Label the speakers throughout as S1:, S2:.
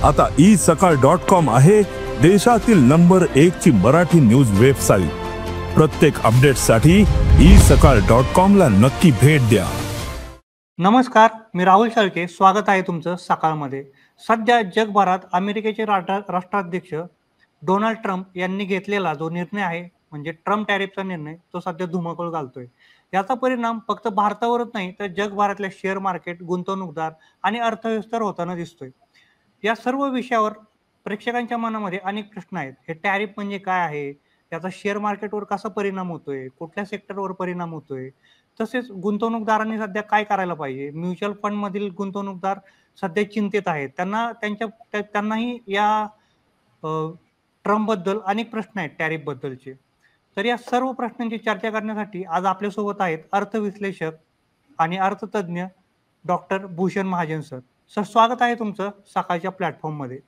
S1: आता isakal.com आहे देशातील नंबर 1 ची मराठी न्यूज वेबसाईट। प्रत्येक अपडेटसाठी isakal.com ला नक्की भेट द्या।
S2: नमस्कार, मी राहुल शाळके। स्वागत आहे तुमचं सकाळमध्ये। सध्या जगभरात अमेरिकेचे राष्ट्राध्यक्ष डोनाल्ड ट्रम्प यांनी घेतलेला जो निर्णय आहे, म्हणजे ट्रम्प टॅरिफचा निर्णय, तो सध्या धुमाकूळ घालतोय। याचा परिणाम फक्त भारतावरच नाही तर जगभरातल्या शेअर मार्केट, गुंतवणूकदार आणि अर्थव्यवस्थेवर होताना दिसतोय। या सर्व विषयावर प्रेक्षकांच्या मनामध्ये अनेक प्रश्न आहेत। हे टॅरिफ म्हणजे काय आहे? याचा शेअर मार्केटवर कसा परिणाम होतोय? कुठल्या सेक्टरवर परिणाम होतोय? तसेच गुंतवणूकदारांनी सध्या काय करायला पाहिजे? म्युच्युअल फंड मधील गुंतवणूकदार सध्या चिंतेत आहेत। त्यांनाही या ट्रम्प बद्दल अनेक प्रश्न आहेत, टॅरिफ बद्दलचे। तर या सर्व प्रश्नांची चर्चा करण्यासाठी आज आपल्यासोबत आहेत अर्थविश्लेषक आणि अर्थतज्ञ doctor Bhushan Mahajan sir. Sir, स्वागत आहे तुमचं सकाळच्या प्लॅटफॉर्ममध्ये।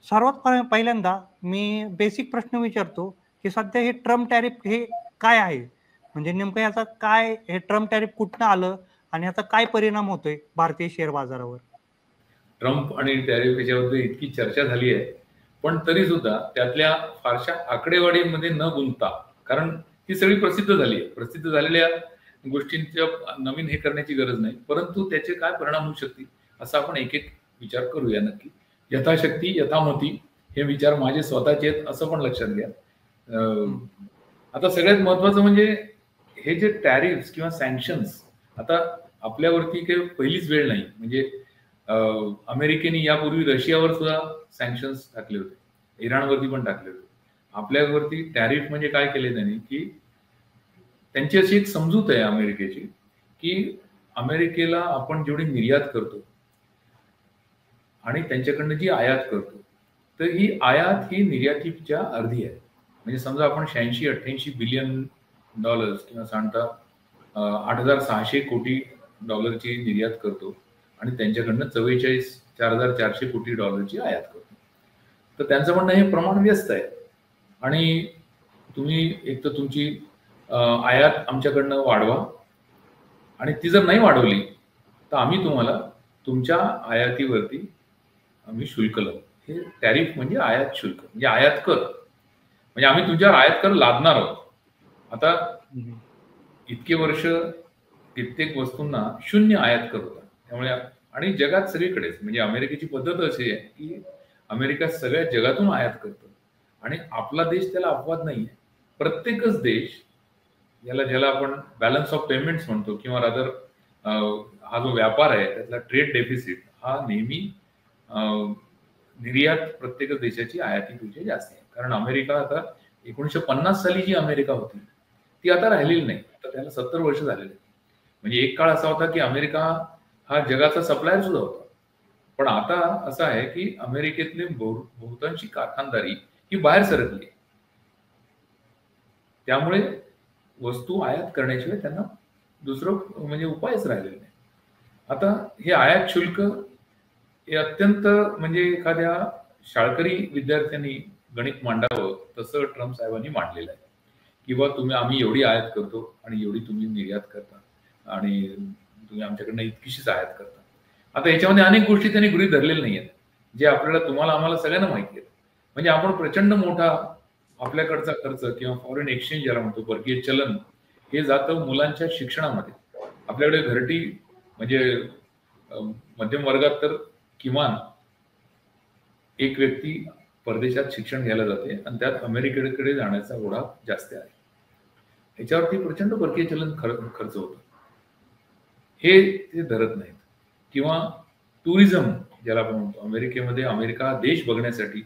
S2: सर्वात पहिल्यांदा मी बेसिक प्रश्न विचारतो की सध्या हे ट्रम्प टॅरिफ हे काय आहे? म्हणजे नेमकं याचा काय, हे ट्रम्प टॅरिफ कुठनं आलं आणि याचा काय परिणाम होतोय भारतीय शेअर बाजारावर?
S3: ट्रम्प आणि टॅरिफ याच्याबद्दल इतकी चर्चा झाली आहे, पण तरी सुद्धा त्यातल्या फारशा आकडेवारीमध्ये न गुंतता, कारण ती सगळी प्रसिद्ध झाली आहे, प्रसिद्ध झालेल्या गोष्टींच्या नवीन हे करण्याची गरज नाही, परंतु त्याचे काय परिणाम होऊ शकतील असा आपण एक एक विचार करूया। नक्की यथाशक्ती यथामती हे विचार माझे स्वतःचे आहेत असं पण लक्षात घ्या। आता सगळ्यात महत्वाचं म्हणजे हे जे टॅरिफ्स किंवा सँक्शन्स, आता आपल्यावरती काही पहिलीच वेळ नाही। म्हणजे अमेरिकेने यापूर्वी रशियावर सुद्धा सँक्शन्स टाकले होते, इराणवरती पण टाकले होते। आपल्यावरती टॅरिफ म्हणजे काय केले त्यांनी की त्यांची अशी एक समजूत आहे अमेरिकेची की अमेरिकेला आपण जेवढी निर्यात करतो आणि त्यांच्याकडनं जी आयात करतो, तर ही आयात ही निर्यातीच्या अर्धी आहे। म्हणजे समजा आपण 86-88 बिलियन डॉलर्स किंवा सांगता 8,600 कोटी डॉलरची निर्यात करतो आणि त्यांच्याकडनं 4,400 कोटी डॉलरची आयात करतो। तर त्यांचं म्हणणं हे प्रमाण व्यस्त आहे आणि तुम्ही एक तर तुमची आयात आमच्याकडनं वाढवा आणि ती जर नाही वाढवली तर आम्ही तुम्हाला तुमच्या आयातीवरती आम्ही शुल्क लावू। हे टॅरिफ म्हणजे आयात शुल्क, म्हणजे आयात कर, म्हणजे आम्ही तुमच्यावर आयात कर लादणार आहोत। आता इतके वर्ष कित्येक वस्तूंना शून्य आयात कर होता, त्यामुळे आणि जगात सगळीकडेच म्हणजे अमेरिकेची पद्धत अशी आहे की अमेरिका सगळ्या जगातून आयात करतो आणि आपला देश त्याला अपवाद नाही आहे। प्रत्येकच देश ज्याला आपण बॅलन्स ऑफ पेमेंट्स म्हणतो किंवा रादर हा जो व्यापार आहे त्यातला ट्रेड डेफिसिट हा नेहमी निर्यात प्रत्येक देशाची आयातीपेक्षा जास्त आहे। कारण अमेरिका आता 1950 साली जी अमेरिका होती ती आता राहिलेली नाही, तर त्याला 70 वर्ष झालेले। म्हणजे एक काळ असा होता की अमेरिका हा जगाचा सप्लायर सुद्धा होता, पण आता असं आहे की अमेरिकेतली बहुतांशी कारखानदारी ही बाहेर सरकली, त्यामुळे वस्तू आयात करण्याशिवाय त्यांना दुसरं म्हणजे उपायच राहिलेला नाही। आता हे आयात शुल्क हे अत्यंत म्हणजे एखाद्या शाळकरी विद्यार्थ्यांनी गणित मांडावं तसं ट्रम्प साहेबांनी मांडलेलं आहे किंवा आम्ही एवढी आयात करतो आणि एवढी तुम्ही निर्यात करता आणि तुम्ही आमच्याकडनं इतकीशीच आयात करता। आता याच्यामध्ये अनेक गोष्टी त्यांनी गृहीत धरलेल्या नाही आहेत, जे आपल्याला तुम्हाला आम्हाला सगळ्यांना माहिती आहे। म्हणजे आपण प्रचंड मोठा आपल्याकडचा खर्च किंवा फॉरेन एक्सचेंज ज्याला म्हणतो, परकीय चलन, हे जातं मुलांच्या शिक्षणामध्ये। आपल्याकडे घरटी म्हणजे मध्यम वर्गात तर किमान एक व्यक्ती परदेशात शिक्षण घ्यायला जाते आणि त्यात अमेरिकेकडे जाण्याचा ओढा जास्त आहे। याच्यावरती प्रचंड परकीय चलन खर्च होतो, हे ते धरत नाहीत। किंवा टुरिझम ज्याला आपण म्हणतो, अमेरिकेमध्ये अमेरिका देश बघण्यासाठी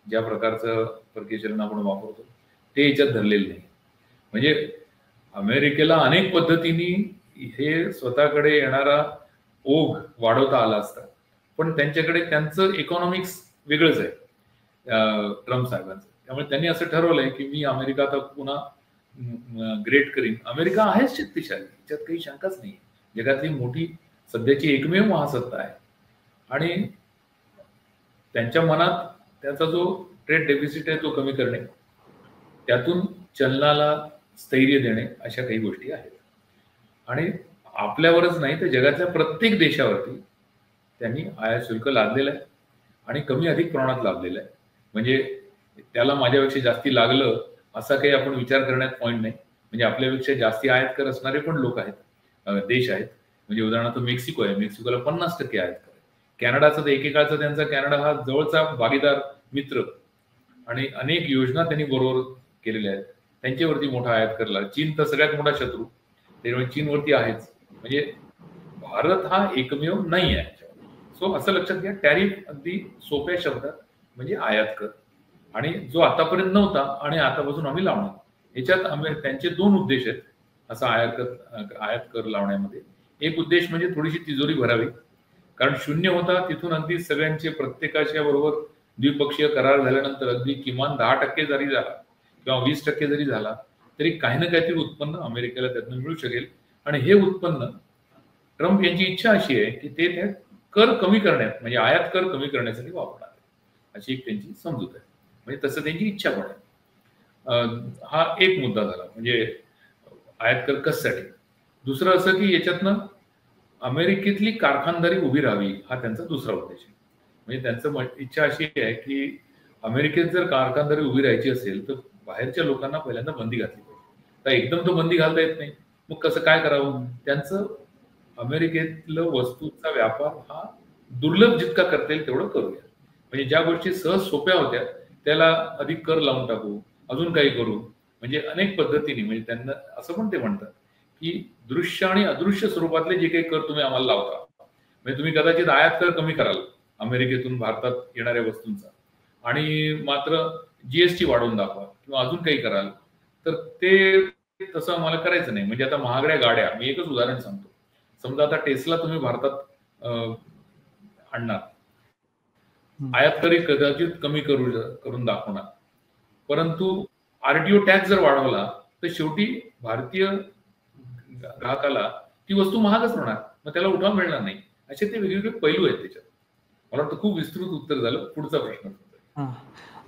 S3: ज्या प्रकारचं परकीय चलन आपण वापरतो ते याच्यात धरलेलं नाही। म्हणजे अमेरिकेला अनेक पद्धतीने हे स्वतःकडे येणारा ओघ वाढवता आला असता, पण त्यांच्याकडे त्यांचं इकॉनॉमिक्स वेगळंच आहे ट्रम्प साहेबांचं। त्यामुळे त्यांनी असं ठरवलंय की मी अमेरिका आता पुन्हा ग्रेट करीन। अमेरिका आहेच शक्तिशाली, याच्यात काही शंकाच नाही, जगातली मोठी सध्याची एकमेव महासत्ता आहे आणि त्यांच्या मनात त्याचा जो ट्रेड डेफिसिट आहे तो कमी करणे, त्यातून चलनाला स्थैर्य देणे, अशा काही गोष्टी आहेत। आणि आपल्यावरच नाही तर जगातल्या प्रत्येक देशावरती त्यांनी आयात शुल्क लादलेलं आहे आणि कमी अधिक प्रमाणात लाभलेला आहे. म्हणजे त्याला माझ्यापेक्षा जास्ती लागलं असा काही आपण विचार करण्यात पॉईंट नाही. म्हणजे आपल्यापेक्षा जास्ती आयात कर असणारे पण लोक आहेत, देश आहेत. म्हणजे उदाहरणार्थ मेक्सिको आहे, मेक्सिकोला 50% आयात कर आहे. कॅनडाचा तर एकेकाळचा त्यांचा कॅनडा हा जवळचा भागीदार मित्र आणि अनेक योजना त्यांनी बरोबर केलेल्या आहेत. त्यांच्यावरती मोठा आयात करला. चीन तर सगळ्यात मोठा शत्रू, त्यामुळे चीनवरती आहेच. म्हणजे भारत हा एकमेव नाही आहे. सो असं लक्षात घ्या, टॅरिफ अगदी सोप्या शब्दात म्हणजे आयात कर, आणि जो आतापर्यंत नव्हता आणि आतापासून आम्ही लावणार. याच्यात त्यांचे 2 उद्देश आहेत असा आयात कर लावण्यामध्ये. एक उद्देश म्हणजे थोडीशी तिजोरी भरावी, कारण शून्य होता तिथून अगदी सगळ्यांचे प्रत्येकाच्या बरोबर द्विपक्षीय करार झाल्यानंतर अगदी किमान 10% जरी झाला किंवा 20% जरी झाला तरी काही ना काहीतरी उत्पन्न अमेरिकेला त्यातून मिळू शकेल. आणि हे उत्पन्न ट्रम्प यांची इच्छा अशी आहे की ते त्या कर कमी करण्यात, म्हणजे आयात कर कमी करण्यासाठी वापरणार अशी एक त्यांची समजूत आहे. म्हणजे तसं त्यांची इच्छा पण आहे. हा एक मुद्दा झाला, म्हणजे आयात कर कशासाठी. दुसरं असं की याच्यातनं अमेरिकेतली कारखानदारी उभी राहावी, हा त्यांचा दुसरा उद्देश आहे. म्हणजे त्यांचं इच्छा अशी आहे की अमेरिकेत जर कारखानदारी उभी राहायची असेल तर बाहेरच्या लोकांना पहिल्यांदा बंदी घातली पाहिजे. तर एकदम तो बंदी घालता येत नाही, मग कसं काय करावं. त्यांचं अमेरिकेतलं वस्तूचा व्यापार हा दुर्लभ जितका करता येईल तेवढं करूया. म्हणजे ज्या गोष्टी सहज सोप्या होत्या त्याला अधिक कर लावून टाकू, अजून काही करू. म्हणजे अनेक पद्धतीने, म्हणजे त्यांना असं पण ते म्हणतात की दृश्य आणि अदृश्य स्वरूपातले जे काही कर तुम्ही आम्हाला लावता, म्हणजे तुम्ही कदाचित आयात कर कमी कराल अमेरिकेतून भारतात येणाऱ्या वस्तूंचा, आणि मात्र जीएसटी वाढवून दाखवा किंवा अजून काही कराल, तर ते तसं आम्हाला करायचं नाही. म्हणजे आता महागड्या गाड्या, मी एकच उदाहरण सांगतो. समजा आता टेस्ला तुम्ही भारतात आणणार, आयात कर कदाचित कमी करून दाखवणार, परंतु आरटीओ टॅक्स जर वाढवला तर शेवटी भारतीय ग्राहकाला ती वस्तू महागच होणार, मग त्याला उठाव मिळणार नाही. असे ते वेगवेगळे पैलू आहेत त्याच्यात. मला वाटतं खूप विस्तृत उत्तर झालं. पुढचा प्रश्न.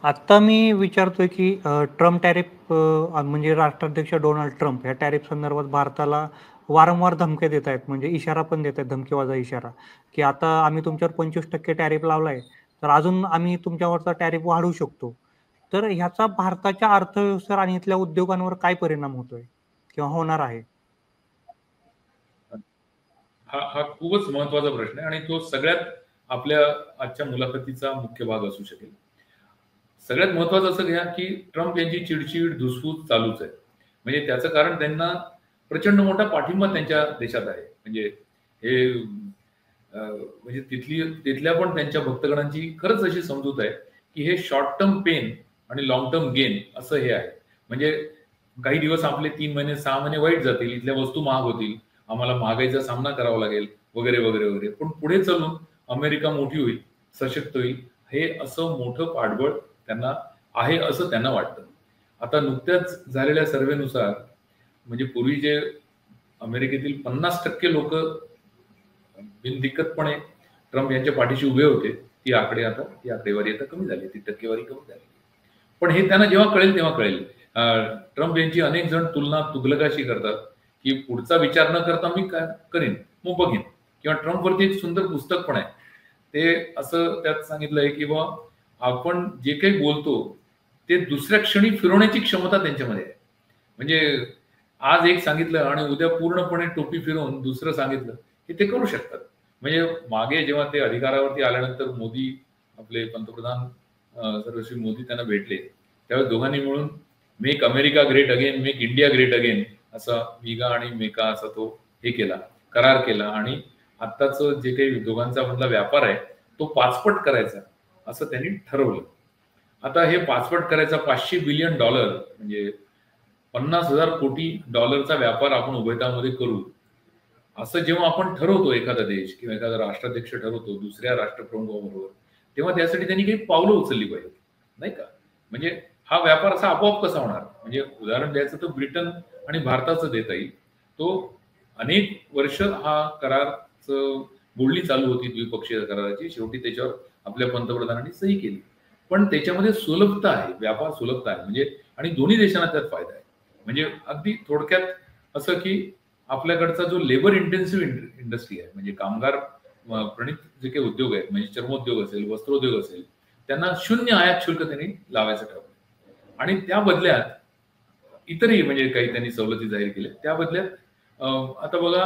S2: आता मी विचारतोय की ट्रम्प टॅरिफ म्हणजे राष्ट्राध्यक्ष डोनाल्ड ट्रम्प या टॅरिफ संदर्भात भारताला वारंवार धमक्या देत आहेत, म्हणजे इशारा पण देत आहेत, धमकीवाजा इशारा, की आता आम्ही तुमच्यावर 25% टॅरिफ लावलाय तर अजून आम्ही तुमच्यावरचा टॅरिफ वाढवू शकतो. तर ह्याचा भारताच्या अर्थव्यवस्थेवर आणि इथल्या उद्योगांवर काय परिणाम होतोय किंवा होणार आहे?
S3: हा खूपच महत्वाचा प्रश्न आहे आणि तो सगळ्यात आपल्या आजच्या मुलाखतीचा मुख्य भाग असू शकेल. सगळ्यात महत्वाचं असं घ्या की ट्रम्प यांची चिडचिड धुसफूस चालूच आहे. म्हणजे त्याचं कारण त्यांना प्रचंड मोठा पाठिंबा त्यांच्या देशात आहे. म्हणजे हे म्हणजे तिथल्या पण त्यांच्या भक्तगणांची खरंच अशी समजूत आहे की हे शॉर्ट टर्म पेन आणि लॉंग टर्म गेन असं हे आहे. म्हणजे काही दिवस आपले 3 महिने 6 महिने वाईट जातील, इथल्या वस्तू महाग होतील, आम्हाला महागाईचा सामना करावा लागेल वगैरे वगैरे वगैरे, पण पुढे चालून अमेरिका मोठी होईल, सशक्त होईल, हे असं मोठं पाठबळ त्यांना आहे असं त्यांना वाटतं. आता नुकत्याच झालेल्या सर्वेनुसार म्हणजे पूर्वी जे अमेरिकेतील 50% लोक बिनदिक्कतपणे ट्रम्प यांच्या पाठीशी उभे होते, ती आकडेवारी आता कमी झाली, ती टक्केवारी कमी झाली. पण हे त्यांना जेव्हा कळेल तेव्हा कळेल. ट्रम्प यांची अनेक जण तुलना तुगलकाशी करतात की पुढचा विचार न करता मी काय करेन, मग बघेन. किंवा ट्रम्पवरती एक सुंदर पुस्तक पण आहे, ते असं त्यात सांगितलंय की बा आपण जे काही बोलतो ते दुसऱ्या क्षणी फिरवण्याची क्षमता त्यांच्यामध्ये आहे. म्हणजे आज एक सांगितलं आणि उद्या पूर्णपणे टोपी फिरवून दुसरं सांगितलं, हे ते करू शकतात. म्हणजे मागे जेव्हा ते अधिकारावरती आल्यानंतर मोदी, आपले पंतप्रधान सर्वश्री मोदी त्यांना भेटले, त्यावेळेस दोघांनी मिळून make America great again, make India great again असा मिगा आणि मेका असा तो हे केला, करार केला. आणि आत्ताच जे काही दोघांचा मधला व्यापार आहे तो 5पट करायचा असं त्यांनी ठरवलं. आता हे 5पट करायचा $500 बिलियन म्हणजे $50,000 कोटी व्यापार आपण उभयतामध्ये करू असं जेव्हा आपण ठरवतो, एखादा देश किंवा एखादा राष्ट्राध्यक्ष ठरवतो दुसऱ्या राष्ट्रप्रमुखाबरोबर, तेव्हा त्यासाठी त्यांनी काही पावलं उचलली पाहिजे, नाही का. म्हणजे हा व्यापार असा आपोआप कसा होणार. म्हणजे उदाहरण द्यायचं तर ब्रिटन आणि भारताचं देता येईल. तो अनेक वर्ष हा करारचं बोलणी चालू होती, द्विपक्षीय कराराची. शेवटी त्याच्यावर आपल्या पंतप्रधानांनी सही केली. पण त्याच्यामध्ये सुलभता आहे, व्यापार सुलभता आहे. म्हणजे आणि दोन्ही देशांना त्यात फायदा आहे. म्हणजे अगदी थोडक्यात असं की आपल्याकडचा जो लेबर इंटेन्सिव्ह इंडस्ट्री आहे, म्हणजे कामगार प्रणित जे काही उद्योग आहेत म्हणजे चर्मोद्योग असेल, वस्त्रोद्योग असेल, त्यांना 0 आयात शुल्क त्यांनी लावायचं ठरवलं आणि त्या बदल्यात इतरही म्हणजे काही त्यांनी सवलती जाहीर केल्या. त्या बदल्यात आता बघा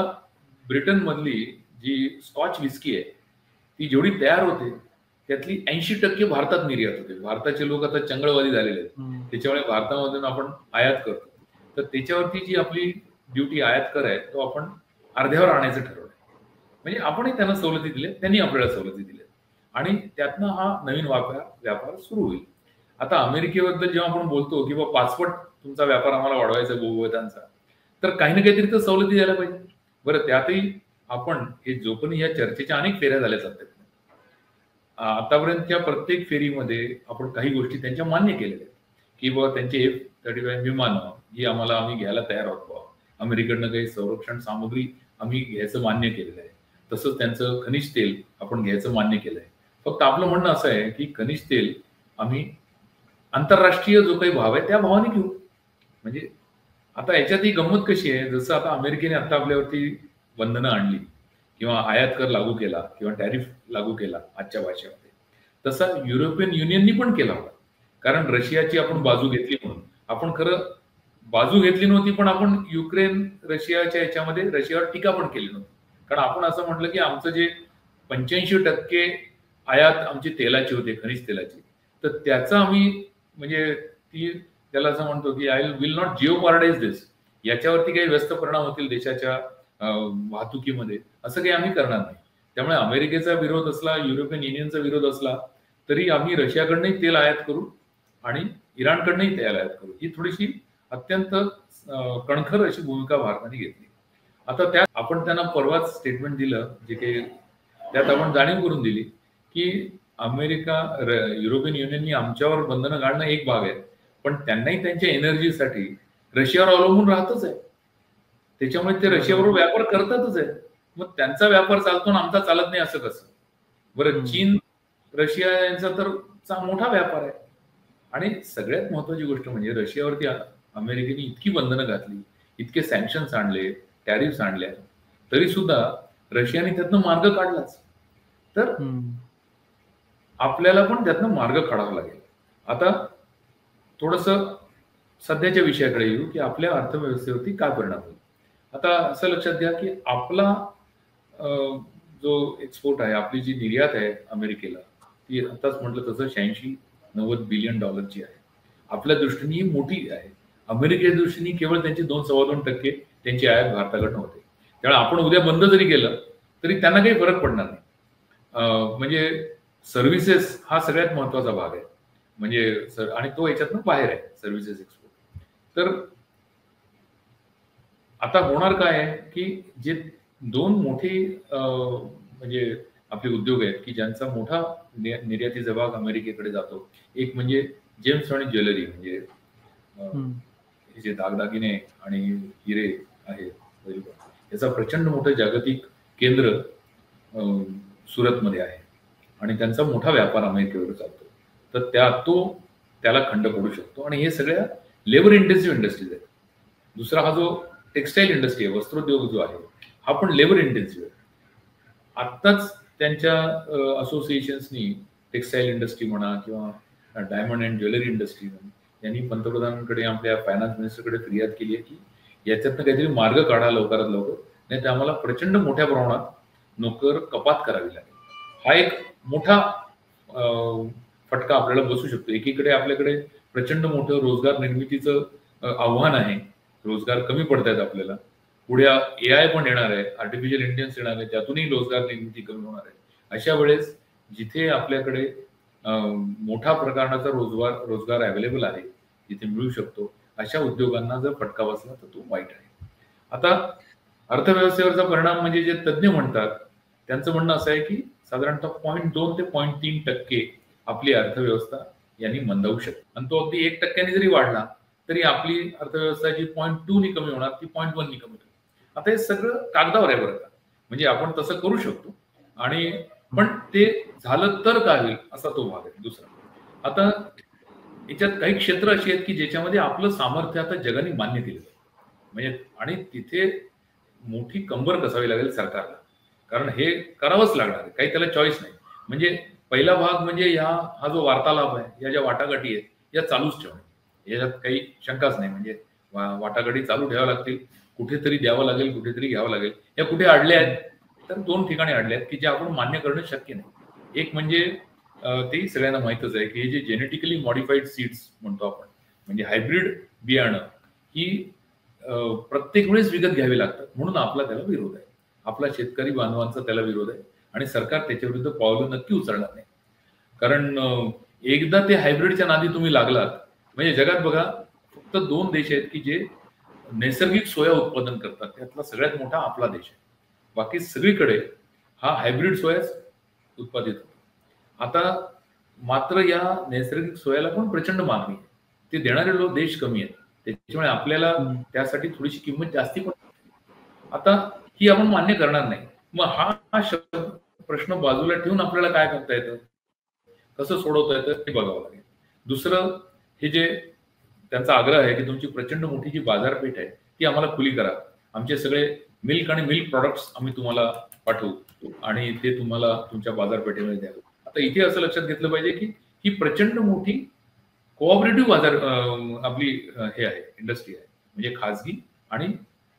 S3: ब्रिटन मधली जी स्कॉच विस्की आहे ती जेवढी तयार होते त्यातली 80% भारतात निर्यात होते. भारताचे लोक आता चंगळवादी झालेले आहेत, त्याच्यामुळे भारतामधून आपण आयात करतो. तर त्याच्यावरती जी आपली ड्युटी आयात कर आहे तो आपण अर्ध्यावर आणायचं ठरवलं. म्हणजे आपणही त्यांना सवलती दिल्या, त्यांनी आपल्याला सवलती दिल्या आणि त्यातनं हा नवीन व्यापार सुरू होईल. आता अमेरिकेबद्दल जेव्हा आपण बोलतो की बाबा 5 पट तुमचा व्यापार आम्हाला वाढवायचा बहुविधांचा, तर काही ना काहीतरी तर सवलती द्यायला पाहिजे. बरं, त्यातही आपण हे जो पण या चर्चेच्या अनेक फेऱ्या झाल्या जातात, आतापर्यंतच्या प्रत्येक फेरीमध्ये आपण काही गोष्टी त्यांच्या मान्य केलेल्या आहेत की बाबा त्यांचे F-35 विमानं ही आम्ही घ्यायला तयार आहोत. अमेरिकेकडनं काही संरक्षण सामुग्री आम्ही घ्यायचं मान्य केलेलं आहे. तसंच त्यांचं खनिज तेल आपण घ्यायचं मान्य केलंय. फक्त आपलं म्हणणं असं आहे की खनिज तेल आम्ही आंतरराष्ट्रीय जो काही भाव आहे त्या भावाने घेऊ. म्हणजे आता याच्यात ही गंमत कशी आहे, जसं आता अमेरिकेने आता आपल्यावरती बंधनं आणली किंवा आयात कर लागू केला किंवा टॅरिफ लागू केला आजच्या भाषेमध्ये, तसा युरोपियन युनियननी पण केला होता. कारण रशियाची आपण बाजू घेतली म्हणून. आपण खरं बाजू घेतली नव्हती, पण आपण युक्रेन रशियाच्या याच्यामध्ये रशियावर टीका पण केली नव्हती. कारण आपण असं म्हटलं की आमचं जे 85% आयात आमची तेलाची होते, खनिज तेलाची, तर त्याचा आम्ही म्हणजे त्याला असं म्हणतो की आय विल नॉट जिओपार्डाइज दिस, याच्यावरती काही व्यस्त परिणाम होतील देशाच्या वाहतुकीमध्ये, असं काही आम्ही करणार नाही. त्यामुळे अमेरिकेचा विरोध असला, युरोपियन युनियनचा विरोध असला, तरी आम्ही रशियाकडनंही तेल आयात करू आणि इराणकडनंही तेल आयात करू. ही थोडीशी अत्यंत कणखर अशी भूमिका भारताने घेतली. आता त्यात आपण त्यांना परवाच स्टेटमेंट दिलं, जे काही त्यात आपण जाणीव करून दिली की युरोपियन युनियननी आमच्यावर बंधनं घालणं एक भाग आहे, पण त्यांनाही त्यांच्या एनर्जीसाठी रशियावर अवलंबून राहतच आहे. त्याच्यामुळे ते रशियाबरोबर व्यापार करतातच आहे. मग त्यांचा व्यापार चालतो आणि आमचा चालत नाही असं कसं? बरं, चीन रशिया यांचा तर मोठा व्यापार आहे. आणि सगळ्यात महत्वाची गोष्ट म्हणजे रशियावरती अमेरिकेने इतकी बंधनं घातली, इतके सँक्शन्स आणले, टॅरिफ्स आणल्या, तरी सुद्धा रशियाने त्यातनं मार्ग काढलाच. तर आपल्याला पण त्यातनं मार्ग काढावा लागेल. आता थोडंसं सध्याच्या विषयाकडे येऊ की आपल्या अर्थव्यवस्थेवरती काय परिणाम होईल. आता असं लक्षात घ्या की आपला जो एक्सपोर्ट आहे, आपली जी निर्यात आहे अमेरिकेला, ती आताच म्हटलं तसं 86-90 बिलियन डॉलरची आहे. आपल्या दृष्टीने ही मोठी आहे. अमेरिकेच्या दृष्टीने केवळ त्यांची 2-2.5% त्यांची आयात भारताकडनं होते. त्यामुळे आपण उद्या बंद जरी केलं तरी त्यांना काही फरक पडणार नाही. म्हणजे सर्व्हिसेस हा सगळ्यात महत्वाचा भाग आहे. म्हणजे आणि तो याच्यातनं बाहेर आहे सर्व्हिसेस एक्सपोर्ट. तर आता होणार काय आहे की जे 2 मोठे म्हणजे आपले उद्योग आहेत की ज्यांचा मोठा निर्यातीचा भाग अमेरिकेकडे जातो. एक म्हणजे जेम्स आणि ज्वेलरी, म्हणजे जे दागदागिने आणि हिरे आहेत, याचा प्रचंड मोठं जागतिक केंद्र सुरतमध्ये आहे आणि त्यांचा मोठा व्यापार अमेरिकेवर चालतो. तर त्याला खंड पडू शकतो आणि हे सगळ्या लेबर इंटेन्सिव्ह इंडस्ट्रीज आहेत. दुसरा हा जो टेक्सटाईल इंडस्ट्री आहे, वस्त्रोद्योग जो आहे, हा पण लेबर इंटेन्सिव्ह आहे. आत्ताच त्यांच्या असोसिएशन्सनी टेक्सटाईल इंडस्ट्री म्हणा किंवा डायमंड अँड ज्वेलरी इंडस्ट्री म्हणा, यांनी पंतप्रधानांकडे, आपल्या फायनान्स मिनिस्टरकडे फिर्याद केली आहे की याच्यातनं काहीतरी मार्ग काढा लवकरात लवकर, नाही तर आम्हाला प्रचंड मोठ्या प्रमाणात नोकर कपात करावी लागेल. हा एक मोठा फटका आपल्याला बसू शकतो. एकीकडे आपल्याकडे प्रचंड मोठं रोजगार निर्मितीचं आव्हान आहे, रोजगार कमी पडत आहेत आपल्याला. पुढे AI पण येणार आहे, आर्टिफिशियल इंटेलिजन्स येणार आहे, त्यातूनही रोजगार निर्मिती कमी होणार आहे. अशा वेळेस जिथे आपल्याकडे मोठा प्रकारचा रोजगार अवेलेबल आहे, जिथे मिळू शकतो, अशा उद्योगांना जर फटका बसला तर तो वाईट आहे. आता अर्थव्यवस्थेवरचा परिणाम म्हणजे जे तज्ज्ञ म्हणतात त्यांचं म्हणणं असं आहे की साधारणतः 0.2 ते 0.3% आपली अर्थव्यवस्था यांनी मंदावू शकते. आणि तो अगदी 1% जरी वाढला तरी आपली अर्थव्यवस्था जी 0.2 नी कमी होणार ती 0.1 नी कमी होईल. आता हे सगळं कागदावर आहे बरं का, म्हणजे आपण तसं करू शकतो आणि पण ते झालं तर काय होईल असा तो भाग आहे. दुसरा, आता याच्यात काही क्षेत्र अशी आहेत की ज्याच्यामध्ये आपलं सामर्थ्य आता जगाने मान्य केलं, म्हणजे आणि तिथे मोठी कंबर कसावी लागेल सरकारला. कारण हे करावंच लागणार आहे, काही त्याला चॉईस नाही. म्हणजे पहिला भाग म्हणजे हा जो वार्तालाप आहे, या ज्या वाटाघाटी आहेत या चालूच ठेवणे, याच्यात काही शंकाच नाही. म्हणजे वाटाघाटी चालू ठेवाव्या लागतील, कुठेतरी द्यावं लागेल, कुठेतरी घ्यावं लागेल. या कुठे अडल्या आहेत तर 2 ठिकाणी अडल्या आहेत की जे आपण मान्य करणं शक्य नाही. एक म्हणजे ते सगळ्यांना माहितच आहे की हे जे जेनेटिकली मॉडिफाईड सीड्स म्हणतो आपण, म्हणजे हायब्रिड बियाणं ही प्रत्येक वेळेस विकत घ्यावी लागतात, म्हणून आपला त्याला विरोध आहे. आपला शेतकरी बांधवांचा त्याला विरोध आहे आणि सरकार त्याच्या विरुद्ध पावलं नक्की उचलणार नाही. कारण एकदा ते हायब्रिडच्या नादी तुम्ही लागलात, म्हणजे जगात बघा फक्त 2 देश आहेत की जे नैसर्गिक सोया उत्पादन करतात, त्यातला सगळ्यात मोठा आपला देश आहे. बाकी सगळीकडे हा हायब्रिड सोयाच उत्पादित होतो. आता मात्र या नैसर्गिक सोयाला पण प्रचंड मागणी आहे, ते देणारे देश कमी आहेत, त्याच्यामुळे आपल्याला त्यासाठी थोडीशी किंमत जास्ती पण. आता ही आपण मान्य करणार नाही. मग हा प्रश्न बाजूला ठेवून आपल्याला काय करता येतं, कसं सोडवता येतं हे बघावं लागेल. दुसरं, हे जे त्यांचा आग्रह आहे की तुमची प्रचंड मोठी जी बाजारपेठ आहे ती आम्हाला खुली करा, आमचे सगळे मिल्क आणि मिल्क प्रॉडक्ट्स आम्ही तुम्हाला पाठवू आणि ते तुम्हाला तुमच्या बाजारपेठेमध्ये द्या. आता इथे असं लक्षात घेतलं पाहिजे की ही प्रचंड मोठी कोऑपरेटिव्ह बाजार आपली हे आहे, इंडस्ट्री आहे. म्हणजे खाजगी आणि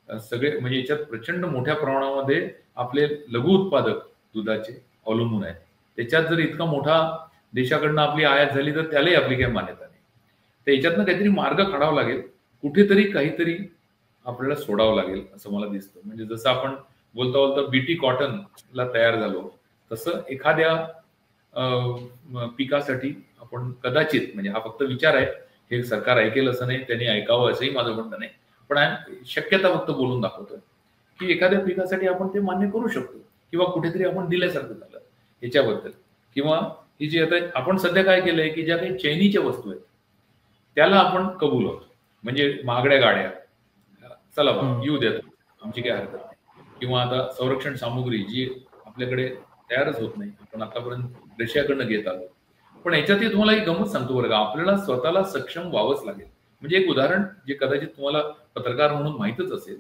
S3: सगळे, म्हणजे याच्यात प्रचंड मोठ्या प्रमाणामध्ये आपले लघु उत्पादक दुधाचे अवलंबून आहेत. त्याच्यात जर इतका मोठा देशाकडनं आपली आयात झाली तर त्यालाही आपली काही मान्यता नाही. तर याच्यातनं काहीतरी मार्ग काढावा लागेल, कुठेतरी काहीतरी आपल्याला सोडावं लागेल असं मला दिसतं. म्हणजे जसं आपण बोलता बोलता बीटी कॉटनला तयार झालो, तसं एखाद्या पिकासाठी आपण कदाचित, म्हणजे हा फक्त विचार आहे, हे सरकार ऐकेल असं नाही, त्यांनी ऐकावं असंही माझं म्हणणं नाही, पण शक्यता फक्त बोलून दाखवतोय की एखाद्या पिकासाठी आपण ते मान्य करू शकतो किंवा कुठेतरी आपण दिल्यासारखं झालं याच्याबद्दल. किंवा ही जी आता आपण सध्या काय केलंय की ज्या काही चैनीच्या वस्तू आहेत त्याला आपण कबूल होतो. म्हणजे महागड्या गाड्या, चला बा येऊ द्या, आमची काही हरकत नाही. किंवा आता संरक्षण सामुग्री जी आपल्याकडे तयारच होत नाही, आपण आतापर्यंत रशियाकडनं घेत आलो. पण याच्यातही तुम्हाला एक गमत सांगतो बरं का, आपल्याला स्वतःला सक्षम व्हावंच लागेल. म्हणजे एक उदाहरण जे कदाचित तुम्हाला पत्रकार म्हणून माहितच असेल,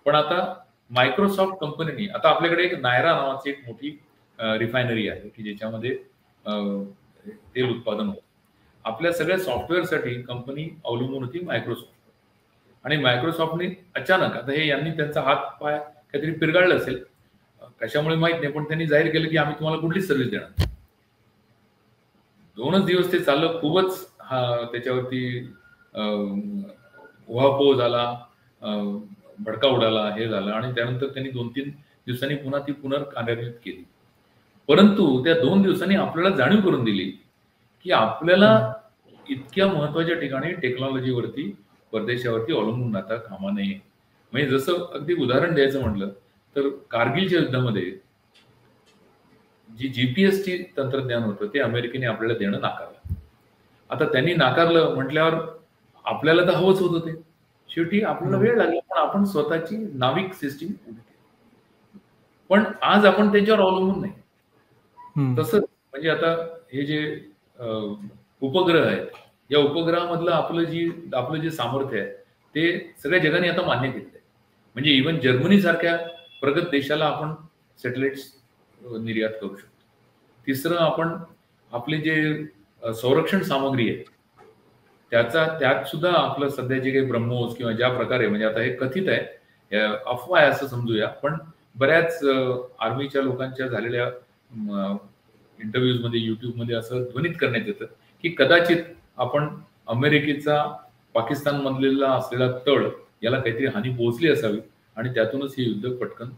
S3: पण आता मायक्रोसॉफ्ट कंपनीने, आता आपल्याकडे एक नायरा नावाची एक मोठी रिफायनरी आहे की ज्याच्यामध्ये तेल उत्पादन होतं. आपल्या सगळ्या सॉफ्टवेअरसाठी कंपनी अवलंबून होती मायक्रोसॉफ्ट. आणि मायक्रोसॉफ्टने अचानक, आता हे यांनी त्यांचा हात पाय काहीतरी पिरगाळलं असेल, कशामुळे माहित नाही, पण त्यांनी जाहीर केलं की आम्ही तुम्हाला कुठलीच सर्व्हिस देणार नाही. 2च दिवस ते चाललं, खूपच त्याच्यावरती उहापोह झाला, भडका उडाला, हे झालं. आणि त्यानंतर त्यांनी 2-3 दिवसांनी पुन्हा ती पुनर्कार्यान्वित केली. परंतु त्या 2 दिवसांनी आपल्याला जाणीव करून दिली की आपल्याला इतक्या महत्वाच्या ठिकाणी टेक्नॉलॉजीवरती, परदेशावरती अवलंबून राहता कामा नये. म्हणजे जसं अगदी उदाहरण द्यायचं म्हटलं तर कारगिलच्या युद्धामध्ये जी जीपीएसची तंत्रज्ञान होतं ते अमेरिकेने आपल्याला देणं नाकारलं. आता त्यांनी नाकारलं म्हटल्यावर आपल्याला तर हवंच होतं ते. शेवटी आपल्याला वेळ लागला, पण आपण स्वतःची नाविक सिस्टीम उभी केली. पण आज आपण त्याच्यावर अवलंबून नाही. तसं म्हणजे आता हे जे उपग्रह आहेत, या उपग्रहामधलं आपलं जे सामर्थ्य आहे ते सगळ्या जगाने आता मान्य केलं आहे. म्हणजे इव्हन जर्मनी सारख्या प्रगत देशाला आपण सॅटेलाइट्स निर्यात करू शकतो. तिसरं, आपण आपले जे संरक्षण सामग्री आहे त्यात सुद्धा आपलं सध्या जे काही ब्रह्मोस किंवा ज्या प्रकारे, म्हणजे आता हे कथित आहे, अफवा आहे असं समजूया, पण बऱ्याच आर्मीच्या लोकांच्या झालेल्या इंटरव्ह्यूज मध्ये, युट्यूबमध्ये असं ध्वनित करण्यात येतं की कदाचित आपण अमेरिकेचा पाकिस्तान मधलेला असलेला तळ याला काहीतरी हानी पोहोचली असावी आणि त्यातूनच हे युद्ध पटकन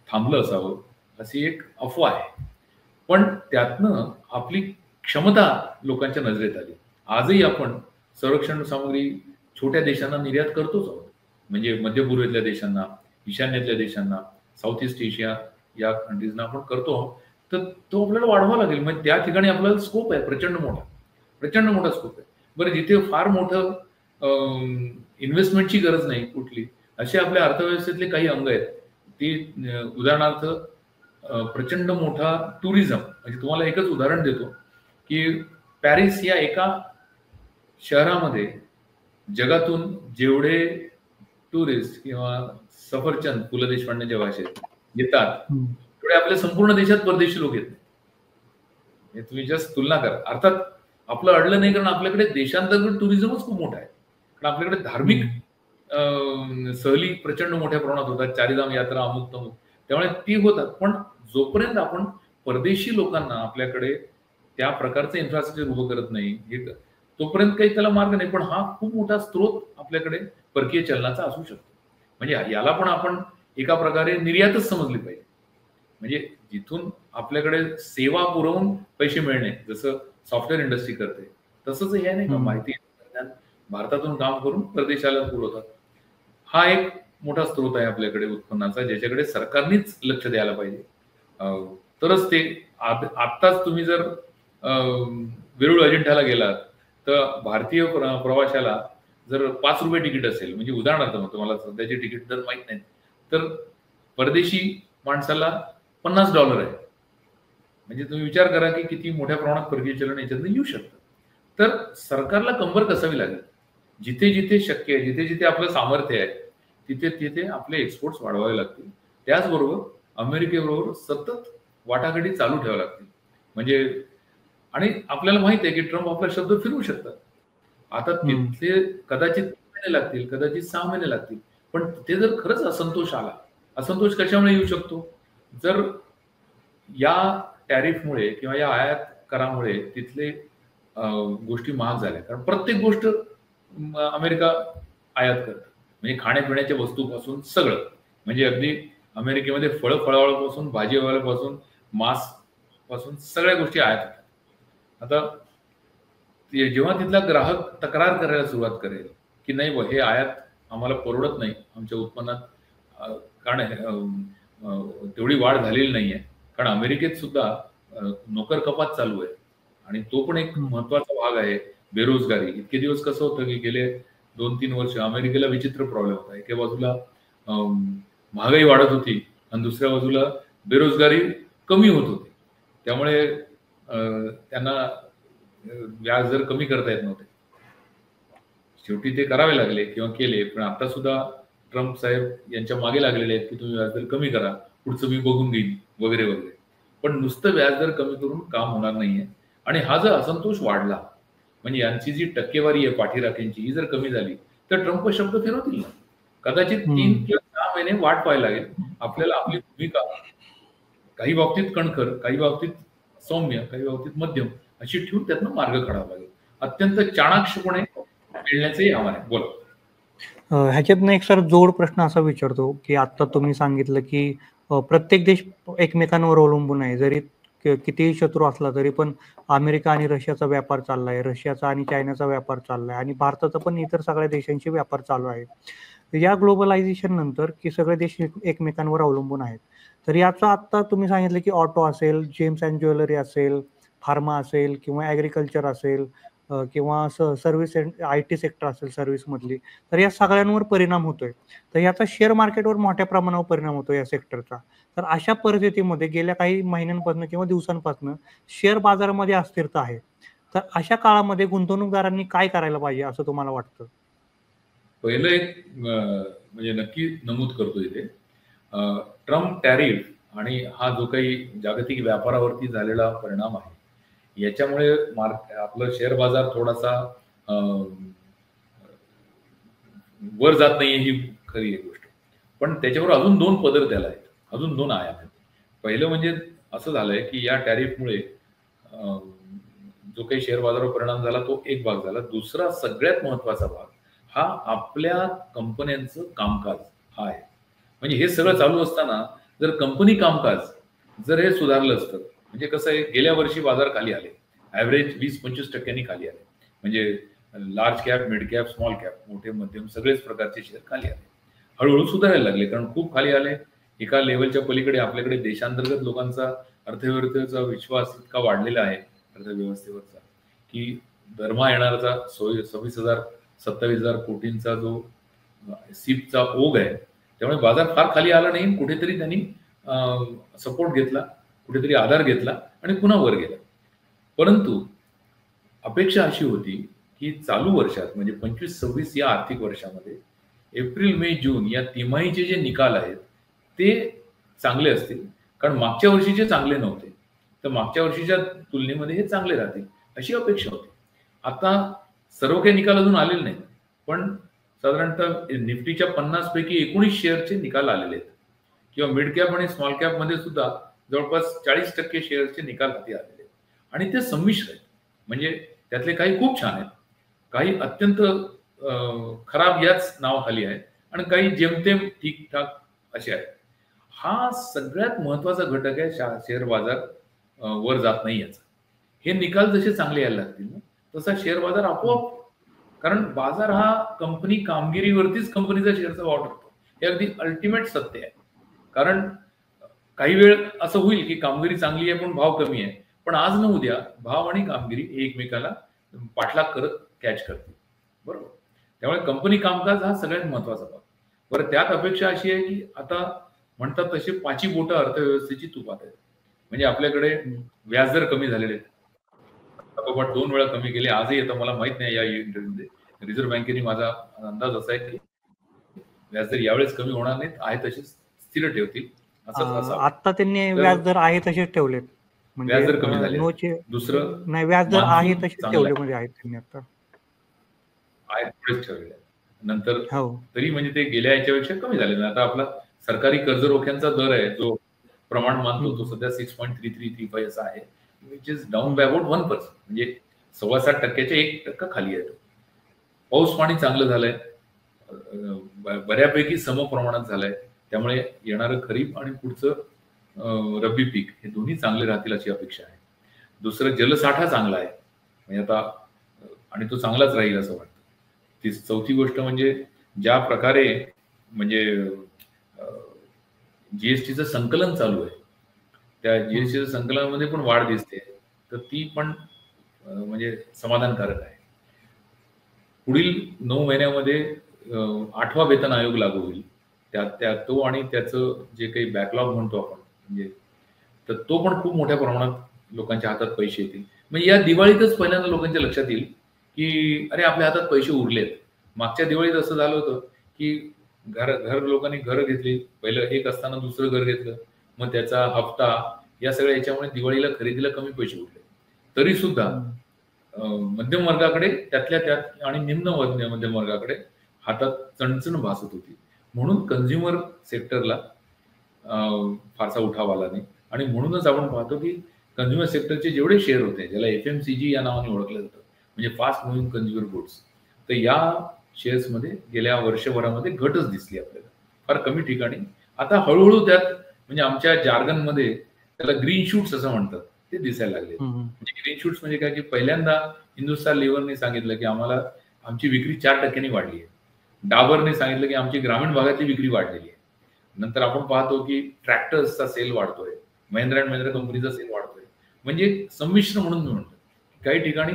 S3: थांबलं असावं, अशी एक अफवा आहे. पण त्यातनं आपली क्षमता लोकांच्या नजरेत आली. आजही आपण संरक्षण सामग्री छोट्या देशांना निर्यात करतोच आहोत. म्हणजे मध्य पूर्वेतल्या देशांना, ईशान्येतल्या देशांना, साऊथ ईस्ट एशिया या कंट्रीजना आपण करतो आहोत. तर तो आपल्याला वाढवावा लागेल. म्हणजे त्या ठिकाणी आपल्याला स्कोप आहे प्रचंड मोठा स्कोप आहे. बरं, जिथे फार मोठं इन्व्हेस्टमेंटची गरज नाही कुठली, असे आपल्या अर्थव्यवस्थेतले काही अंग आहेत, ती उदाहरणार्थ प्रचंड मोठा टुरिझम. म्हणजे तुम्हाला एकच उदाहरण देतो की पॅरिस या एका शहरामध्ये जगातून जेवढे टुरिस्ट किंवा सफरचंद, पु ल देशपांडेच्या भाषेत, येतात त्यामुळे आपल्या संपूर्ण देशात परदेशी लोक येत नाही. तुम्ही जस्ट तुलना करा. अर्थात आपलं अडलं नाही, कारण आपल्याकडे देशांतर्गत टुरिझमच खूप मोठा आहे. कारण आपल्याकडे धार्मिक सहली प्रचंड मोठ्या प्रमाणात होतात, चारीधाम यात्रा अमुक तमुक, त्यामुळे ती होतात. पण जोपर्यंत आपण परदेशी लोकांना आपल्याकडे त्या प्रकारचं इन्फ्रास्ट्रक्चर उभं करत नाही, तोपर्यंत काही त्याला मार्ग नाही. पण हा खूप मोठा स्रोत आपल्याकडे परकीय चलनाचा असू शकतो. म्हणजे याला पण आपण एका प्रकारे निर्यातच समजली पाहिजे. म्हणजे जिथून आपल्याकडे सेवा पुरवून पैसे मिळणे, जसं सॉफ्टवेअर इंडस्ट्री करते, तसंच हे नाही का माहिती तंत्रज्ञान भारतातून काम करून परदेशाला पुरवतात. हा एक मोठा स्रोत आहे आपल्याकडे उत्पन्नाचा, ज्याच्याकडे सरकारनेच लक्ष द्यायला पाहिजे. तरच ते आत्ताच तुम्ही जर वेरूळ अजिंठ्याला गेलात तर भारतीय प्रवाशाला जर 5 रुपये तिकीट असेल, म्हणजे उदाहरणार्थ म्हणतो, मला सध्याची तिकीट दर माहित नाही, तर परदेशी माणसाला $50 आहे. म्हणजे तुम्ही विचार करा की किती मोठ्या प्रमाणात परकीय चलन याच्यातून येऊ शकतं. तर सरकारला कंबर कसावी लागेल. जिथे जिथे शक्य आहे, जिथे जिथे आपलं सामर्थ्य आहे, तिथे तिथे आपले एक्सपोर्ट्स वाढवावे लागतील. त्याचबरोबर अमेरिकेबरोबर सतत वाटाघाटी चालू ठेवाव्या लागतील. म्हणजे आणि आपल्याला माहित आहे की ट्रम्प आपला शब्द फिरवू शकतात. आता तिथले कदाचित 3 महिने लागतील, कदाचित 6 महिने लागतील. पण तिथे जर खरंच असंतोष आला, असंतोष कशामुळे येऊ शकतो? जर या टॅरिफमुळे किंवा या आयात करामुळे तिथले गोष्टी महाग झाल्या. कारण प्रत्येक गोष्ट अमेरिका आयात करते, म्हणजे खाण्यापिण्याच्या वस्तूपासून सगळं. म्हणजे अगदी अमेरिकेमध्ये फळापासून, भाजीपाल्यापासून, मांस पासून सगळ्या गोष्टी आयात होतात. आता जेव्हा तिथला ग्राहक तक्रार करायला सुरुवात करेल की नाही हे आयात आम्हाला परवडत नाही, आमच्या उत्पन्नात कारण तेवढी वाढ झालेली नाहीये, कारण अमेरिकेत सुद्धा नोकर कपात चालू आहे आणि तो पण एक महत्वाचा भाग आहे. बेरोजगारी. इतके दिवस कसं होतं की गेले 2-3 वर्ष अमेरिकेला विचित्र प्रॉब्लेम होता. एका बाजूला महागाई वाढत होती आणि दुसऱ्या बाजूला बेरोजगारी कमी होत होती. त्यामुळे त्यांना व्याज दर कमी करता येत नव्हते. शेवटी ते करावे लागले किंवा केले. पण आता सुद्धा ट्रम्प साहेब यांच्या मागे लागलेले आहेत की तुम्ही व्याजदर कमी करा, पुढचं मी बघून घेईन वगैरे वगैरे. पण नुसतं व्याजदर कमी करून काम होणार नाहीये. आणि हा जर असंतोष वाढला, म्हणजे यांची जी टक्केवारी आहे पाठीराख्यांची, ही जर कमी झाली, तर ट्रम्प शब्द फिरवतील ना. कदाचित 3 किंवा 6 महिने वाट पाहायला लागेल. आपल्याला आपली भूमिका काही बाबतीत कणखर, काही बाबतीत सौम्य, काही बाबतीत मध्यम अशी ठेवून त्यातनं मार्ग काढावा लागेल. अत्यंत चाणाक्षपणे मिळण्याचंही आव्हान आहे. बोला.
S2: ह्याच्यातनं एक सर जोड प्रश्न असा विचारतो की आता तुम्ही सांगितलं की प्रत्येक देश एकमेकांवर अवलंबून आहे. जरी कितीही शत्रू असला तरी पण अमेरिका आणि रशियाचा व्यापार चाललाय, रशियाचा आणि चायनाचा व्यापार चाललाय आणि भारताचा पण इतर सगळ्या देशांशी व्यापार चालू आहे. या ग्लोबलायझेशन नंतर की सगळे देश एकमेकांवर अवलंबून आहेत. तर याचा आता तुम्ही सांगितलं की ऑटो असेल, जेम्स अँड ज्वेलरी असेल, फार्मा असेल किंवा ॲग्रिकल्चर असेल किंवा सर्व्हिस IT सेक्टर असेल सर्व्हिसमधली, तर या सगळ्यांवर परिणाम होतोय. तर याचा शेअर मार्केटवर मोठ्या प्रमाणावर परिणाम होतो या सेक्टरचा. तर अशा परिस्थितीमध्ये गेल्या काही महिन्यांपासून किंवा दिवसांपासून शेअर बाजारामध्ये अस्थिरता आहे. तर अशा काळामध्ये गुंतवणूकदारांनी काय करायला पाहिजे असं तुम्हाला वाटतं?
S3: पहिलं एक म्हणजे नक्की नमूद करतो इथे, ट्रम्प टॅरिफ आणि हा जो काही जागतिक व्यापारावरती झालेला परिणाम आहे, याच्यामुळे आपलं शेअर बाजार थोडासा वर जात नाहीये ही खरी एक गोष्ट. पण त्याच्यावर अजून 2 पदर त्याला आहेत, अजून 2 आयाम आहेत. पहिलं म्हणजे असं झालंय की या टॅरिफमुळे जो काही शेअर बाजारावर परिणाम झाला तो एक भाग झाला. दुसरा सगळ्यात महत्वाचा भाग हा आपल्या कंपन्यांचं कामकाज हा आहे. म्हणजे हे सगळं चालू असताना जर कंपनी कामकाज जर हे सुधारलं असतं, म्हणजे कसं आहे, गेल्या वर्षी बाजार खाली आले, ॲव्हरेज 20-25% खाली आले. म्हणजे large cap, mid cap, small cap, मोठे मध्यम सगळेच प्रकारचे शेअर खाली आले. हळूहळू सुधारायला लागले, कारण खूप खाली आले. एका लेवलच्या पलीकडे आपल्याकडे देशांतर्गत लोकांचा अर्थव्यवस्थेचा विश्वास इतका वाढलेला आहे अर्थव्यवस्थेवरचा की दरमहा येणारा 26,000-27,000 कोटींचा जो सीपचा ओघ आहे, त्यामुळे बाजार फार खाली आला नाही. कुठेतरी त्यांनी सपोर्ट घेतला, कुठेतरी आधार घेतला आणि पुन्हा वर गेला. परंतु अपेक्षा अशी होती की चालू वर्षात म्हणजे 25-26 या आर्थिक वर्षामध्ये एप्रिल, मे, जून या तिमाहीचे जे निकाल आहेत ते चांगले असतील, कारण मागच्या वर्षीचे चांगले नव्हते, तर मागच्या वर्षीच्या तुलनेमध्ये हे चांगले राहतील अशी अपेक्षा होती. आता सर्व काही निकाल अजून आलेले नाहीत, पण साधारणतः निफ्टीच्या 50 पैकी 19 शेअरचे निकाल आलेले आहेत, किंवा मिड कॅप आणि स्मॉल कॅप मध्ये सुद्धा जवळपास 40% शेअरचे निकाल हाती आलेले आहेत, आणि ते संमिश्र आहेत. म्हणजे त्यातले काही खूप छान आहेत, काही अत्यंत खराब याच नावाखाली आहेत, आणि काही जेमतेम ठीकठाक असे आहेत. हा सगळ्यात महत्वाचा घटक आहे शेअर बाजार वर जात नाही याचा. हे निकाल जसे चांगले यायला लागतील ना, तसा शेअर बाजार आपोआप, कारण बाजार हा कंपनी कामगिरीवरतीच कंपनीचा शेअरचा भाव ठरतो, हे अगदी अल्टिमेट सत्य आहे. कारण काही वेळ असं होईल की कामगिरी चांगली आहे पण भाव कमी आहे, पण आज न उद्या भाव आणि कामगिरी हे एकमेकाला पाठलाग करत कॅच करतील, बरोबर. त्यामुळे कंपनी कामकाज हा सगळ्यात महत्वाचा भाग. बरं, त्यात अपेक्षा अशी आहे की आता म्हणतात तसे 5 बोटं अर्थव्यवस्थेची तुपात आहेत. म्हणजे आपल्याकडे व्याजदर कमी झालेले आहेत, पाठोपाठ 2 वेळा कमी केले. आजही येतं, मला माहित नाही या इंटरव्ह्यूमध्ये रिझर्व्ह बँकेने माझा अंदाज असा आहे की व्याजदर यावेळेस कमी होणार नाहीत, आहे तसेच स्थिर ठेवतील.
S2: आता त्यांनी व्याजदर आहे तसेच ठेवलेत, म्हणजे
S3: व्याजदर कमी झाले. दुसरं
S2: नाही, व्याजदर आहे तसेच ठेवले, म्हणजे आहेत त्यांनी आता
S3: आहे थोडेच ठेवलेले. नंतर तरी म्हणजे ते गेल्या याच्यापेक्षा कमी झाले. आता आपला सरकारी कर्ज रोख्यांचा दर आहे जो प्रमाण मानतो तो सध्या 6.3335 असा आहे, which is down by about 1%, म्हणजे 7.25% 1% खाली आहे. पाऊस पाणी चांगलं झालंय, बऱ्यापैकी समप्रमाणात झालंय, त्यामुळे येणारं खरीप आणि पुढचं रब्बी पीक हे दोन्ही चांगले राहतील अशी अपेक्षा आहे. दुसरं, जलसाठा चांगला आहे म्हणजे आता, आणि तो चांगलाच राहील असं वाटतं. चौथी गोष्ट म्हणजे ज्या प्रकारे म्हणजे जीएसटीचं संकलन चालू आहे, त्या जीएसटीच्या संकलनामध्ये पण वाढ दिसते, तर ती पण म्हणजे समाधानकारक आहे. पुढील 9 महिन्यामध्ये 8वा वेतन आयोग लागू होईल, त्या तो आणि त्याचं जे काही बॅकलॉग म्हणतो आपण, म्हणजे तर तो पण खूप मोठ्या प्रमाणात लोकांच्या हातात पैसे येतील. म्हणजे या दिवाळीतच पहिल्यांदा लोकांच्या लक्षात येईल की अरे आपल्या हातात पैसे उरलेत. मागच्या दिवाळीत असं झालं होतं की घर लोकांनी घरं घेतली, पहिलं एक असताना दुसरं घर घेतलं, मग त्याचा हप्ता, या सगळ्या याच्यामुळे दिवाळीला खरेदीला कमी पैसे उरले. तरी सुद्धा मध्यम वर्गाकडे, त्यातल्या त्यात आणि निम्न मध्यम वर्गाकडे हातात चणचण भासत होती. म्हणून कंझ्युमर सेक्टरला फारसा उठाव आला नाही, आणि म्हणूनच आपण पाहतो की कंझ्युमर सेक्टरचे जेवढे शेअर होते, ज्याला FMCG या नावाने ओळखलं जातं, म्हणजे फास्ट मुव्हिंग कंझ्युमर गुड्स, तर या शेअर्समध्ये गेल्या वर्षभरामध्ये घटच दिसली आपल्याला फार कमी ठिकाणी. आता हळूहळू त्यात, म्हणजे आमच्या जार्गनमध्ये त्याला ग्रीन शूट्स असं म्हणतात, ते दिसायला लागले. म्हणजे ग्रीन शूट्स म्हणजे काय की पहिल्यांदा हिंदुस्तान लिव्हरने सांगितलं की आम्हाला आमची विक्री 4% वाढली आहे. डाबरने सांगितलं की आमची ग्रामीण भागातली विक्री वाढलेली आहे. नंतर आपण पाहतो की ट्रॅक्टर्सचा सेल वाढतोय, महिंद्रा अँड महिंद्रा कंपनीचा सेल वाढतोय. म्हणजे संमिश्र म्हणून मी म्हणतो, काही ठिकाणी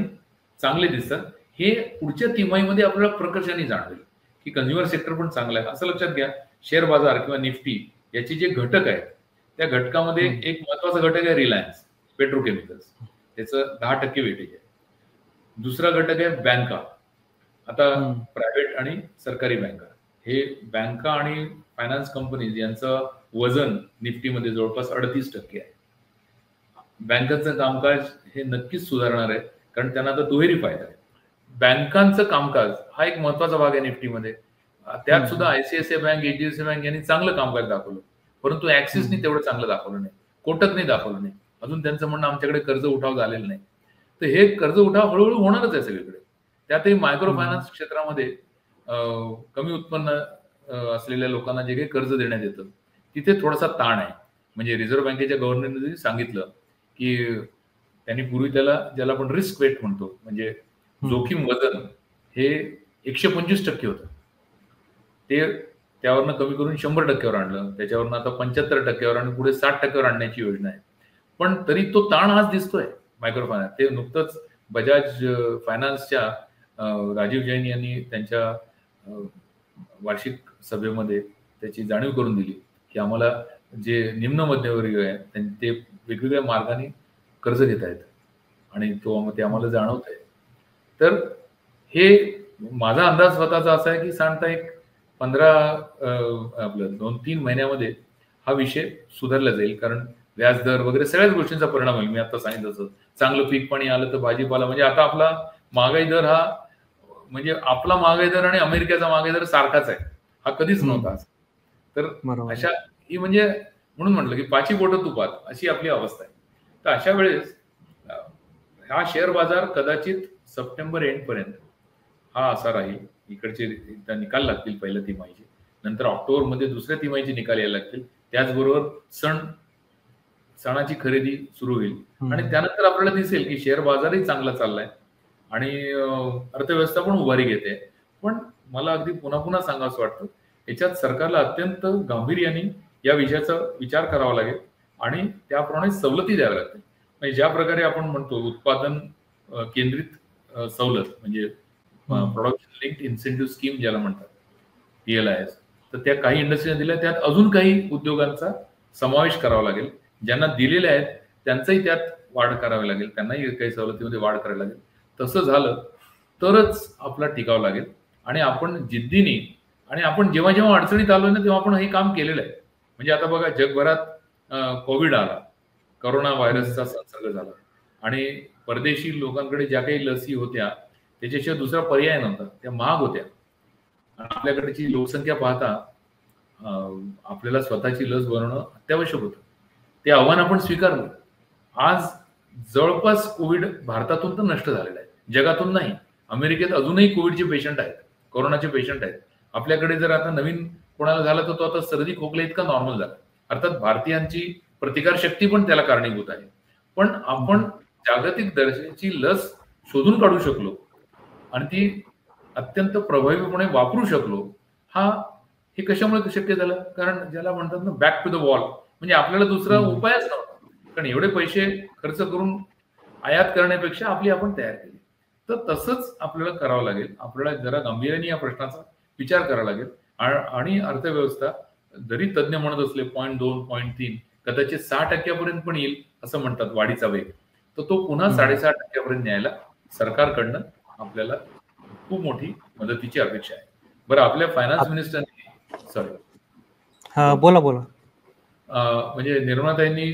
S3: चांगले दिसतात. हे पुढच्या तिमाहीमध्ये आपल्याला प्रकर्षाने जाणवेल की कंझ्युमर सेक्टर पण चांगलं आहे. असं लक्षात घ्या, शेअर बाजार किंवा निफ्टी याचे जे घटक आहेत, त्या घटकामध्ये एक महत्वाचा घटक आहे रिलायन्स पेट्रोकेमिकल्स, त्याचं 10% वेटेज आहे. दुसरा घटक आहे बँका. आता प्रायव्हेट आणि सरकारी बँका, हे बँका आणि फायनान्स कंपनीज यांचं वजन निफ्टीमध्ये जवळपास 38% आहे. बँकांचं कामकाज हे नक्कीच सुधारणार आहे, कारण त्यांना आता दुहेरी फायदा आहे. बँकांचं कामकाज हा एक महत्वाचा भाग आहे निफ्टीमध्ये. त्यात सुद्धा ICICI बँक, HDFC बँक यांनी चांगलं कामकाज दाखवलं, परंतु ऍक्सिसनी तेवढं चांगलं दाखवलं नाही, कोटकने दाखवलं नाही. अजून त्यांचं म्हणणं आमच्याकडे कर्ज उठाव झालेलं नाही. तर हे कर्ज उठाव हळूहळू होणारच आहे सगळीकडे. त्यातही मायक्रो फायनान्स क्षेत्रामध्ये कमी उत्पन्न असलेल्या लोकांना जे काही कर्ज देण्यात येतं, तिथे थोडासा ताण आहे. म्हणजे रिझर्व्ह बँकेच्या गव्हर्नरने सांगितलं की त्यांनी पूर्वी ज्याला आपण रिस्क वेट म्हणतो, म्हणजे जोखीम वजन, हे 125% होतं, ते त्यावरनं कमी करून 100%वर आणलं. त्याच्यावरनं आता 75%वर आणि पुढे 60%वर आणण्याची योजना आहे. पण तरी तो ताण आज दिसतोय मायक्रो फायनान्स. ते नुकतंच बजाज फायनान्सच्या राजीव जैन यांनी त्यांच्या वार्षिक सभेमध्ये त्याची जाणीव करून दिली की आम्हाला जे निम्न मध्यमवर्गीय आहेत ते वेगवेगळ्या मार्गाने कर्ज घेत आहेत, आणि ते आम्हाला जाणवत आहे. तर हे माझा अंदाज स्वतःचा असा आहे की साधारणतः एक 2-3 महिन्यामध्ये हा विषय सुधारला जाईल, कारण व्याजदर वगैरे सगळ्याच गोष्टींचा परिणाम होईल. मी आता सांगितलं तसं चांगलं पीक पाणी आलं तर भाजीपाला, म्हणजे आता आपला महागाई दर हा, म्हणजे आपला महागाई दर आणि अमेरिकेचा महागाई दर सारखाच आहे, हा कधीच नव्हता. तर
S2: बरोबर.
S3: अशा ही म्हणजे म्हणून म्हटलं की पाची बोटं तुपात अशी आपली अवस्था आहे. तर अशा वेळेस हा शेअर बाजार कदाचित सप्टेंबर एंड पर्यंत हा असा राहील. इकडचे एकदा निकाल लागतील पहिल्या तिमाहीचे, नंतर ऑक्टोबरमध्ये दुसऱ्या तिमाहीचे निकाल यायला लागतील, त्याचबरोबर सणाची खरेदी सुरू होईल आणि त्यानंतर आपल्याला दिसेल की शेअर बाजारही चांगला चाललाय आणि अर्थव्यवस्था पण उभारी घेते. पण मला अगदी पुन्हा पुन्हा सांगावंसं वाटतं, याच्यात सरकारला अत्यंत गांभीर्याने या विषयाचा विचार करावा लागेल आणि त्याप्रमाणे सवलती द्याव्या लागतील. म्हणजे ज्या प्रकारे आपण म्हणतो उत्पादन केंद्रित सवलत, म्हणजे प्रोडक्शन लिंक्ड इन्सेंटिव्ह स्कीम ज्याला म्हणतात, PLIS, तर त्या काही इंडस्ट्रीने दिल्या, त्यात अजून काही उद्योगांचा समावेश करावा लागेल. ज्यांना दिलेले आहेत त्यांचाही त्यात वाढ करावी लागेल, त्यांनाही काही सवलतीमध्ये वाढ करावी लागेल. तसं झालं तरच आपला टिकावं लागेल आणि आपण जिद्दीने, आणि आपण जेव्हा जेव्हा अडचणीत आलो ना तेव्हा आपण हे काम केलेलं आहे. म्हणजे आता बघा, जगभरात कोविड आला, करोना व्हायरसचा संसर्ग झाला आणि परदेशी लोकांकडे ज्या काही लसी होत्या त्याच्याशिवाय दुसरा पर्याय नव्हता, त्या महाग होत्या. आपल्याकडची लोकसंख्या पाहता आपल्याला स्वतःची लस बनवणं अत्यावश्यक होतं. ते आव्हान आपण स्वीकारलं. आज जवळपास कोविड भारतातून तर नष्ट झालेला आहे, जगातून नाही. अमेरिकेत अजूनही कोविडचे पेशंट आहेत, कोरोनाचे पेशंट आहेत. आपल्याकडे जर आता नवीन कोणाला झाला तर तो आता सर्दी खोकला इतका नॉर्मल झाला. अर्थात भारतीयांची प्रतिकार शक्ती पण त्याला कारणीभूत आहे. पण आपण जागतिक दर्जाची लस शोधून काढू शकलो आणि ती अत्यंत प्रभावीपणे वापरू शकलो. हे कशामुळे शक्य झालं? कारण ज्याला म्हणतात ना बॅक टू द वॉल, म्हणजे आपल्याला दुसरा उपायच नव्हता. कारण एवढे पैसे खर्च करून आयात करण्यापेक्षा आपण तयार केली. तर तसंच आपल्याला करावं लागेल. आपल्याला जरा गांभीर्याने या प्रश्नाचा विचार करावा लागेल आणि अर्थव्यवस्था जरी तज्ञ म्हणत असले 0.2 0.3 कदाचित 6% पर्यंत पण येईल असं म्हणतात वाढीचा वेग, तर तो पुन्हा 6.5% पर्यंत न्यायला सरकारकडनं आपल्याला खूप मोठी मदतीची अपेक्षा आहे. बरं, आपल्या फायनान्स मिनिस्टरनी
S2: बोला
S3: म्हणजे निर्मलाताईंनी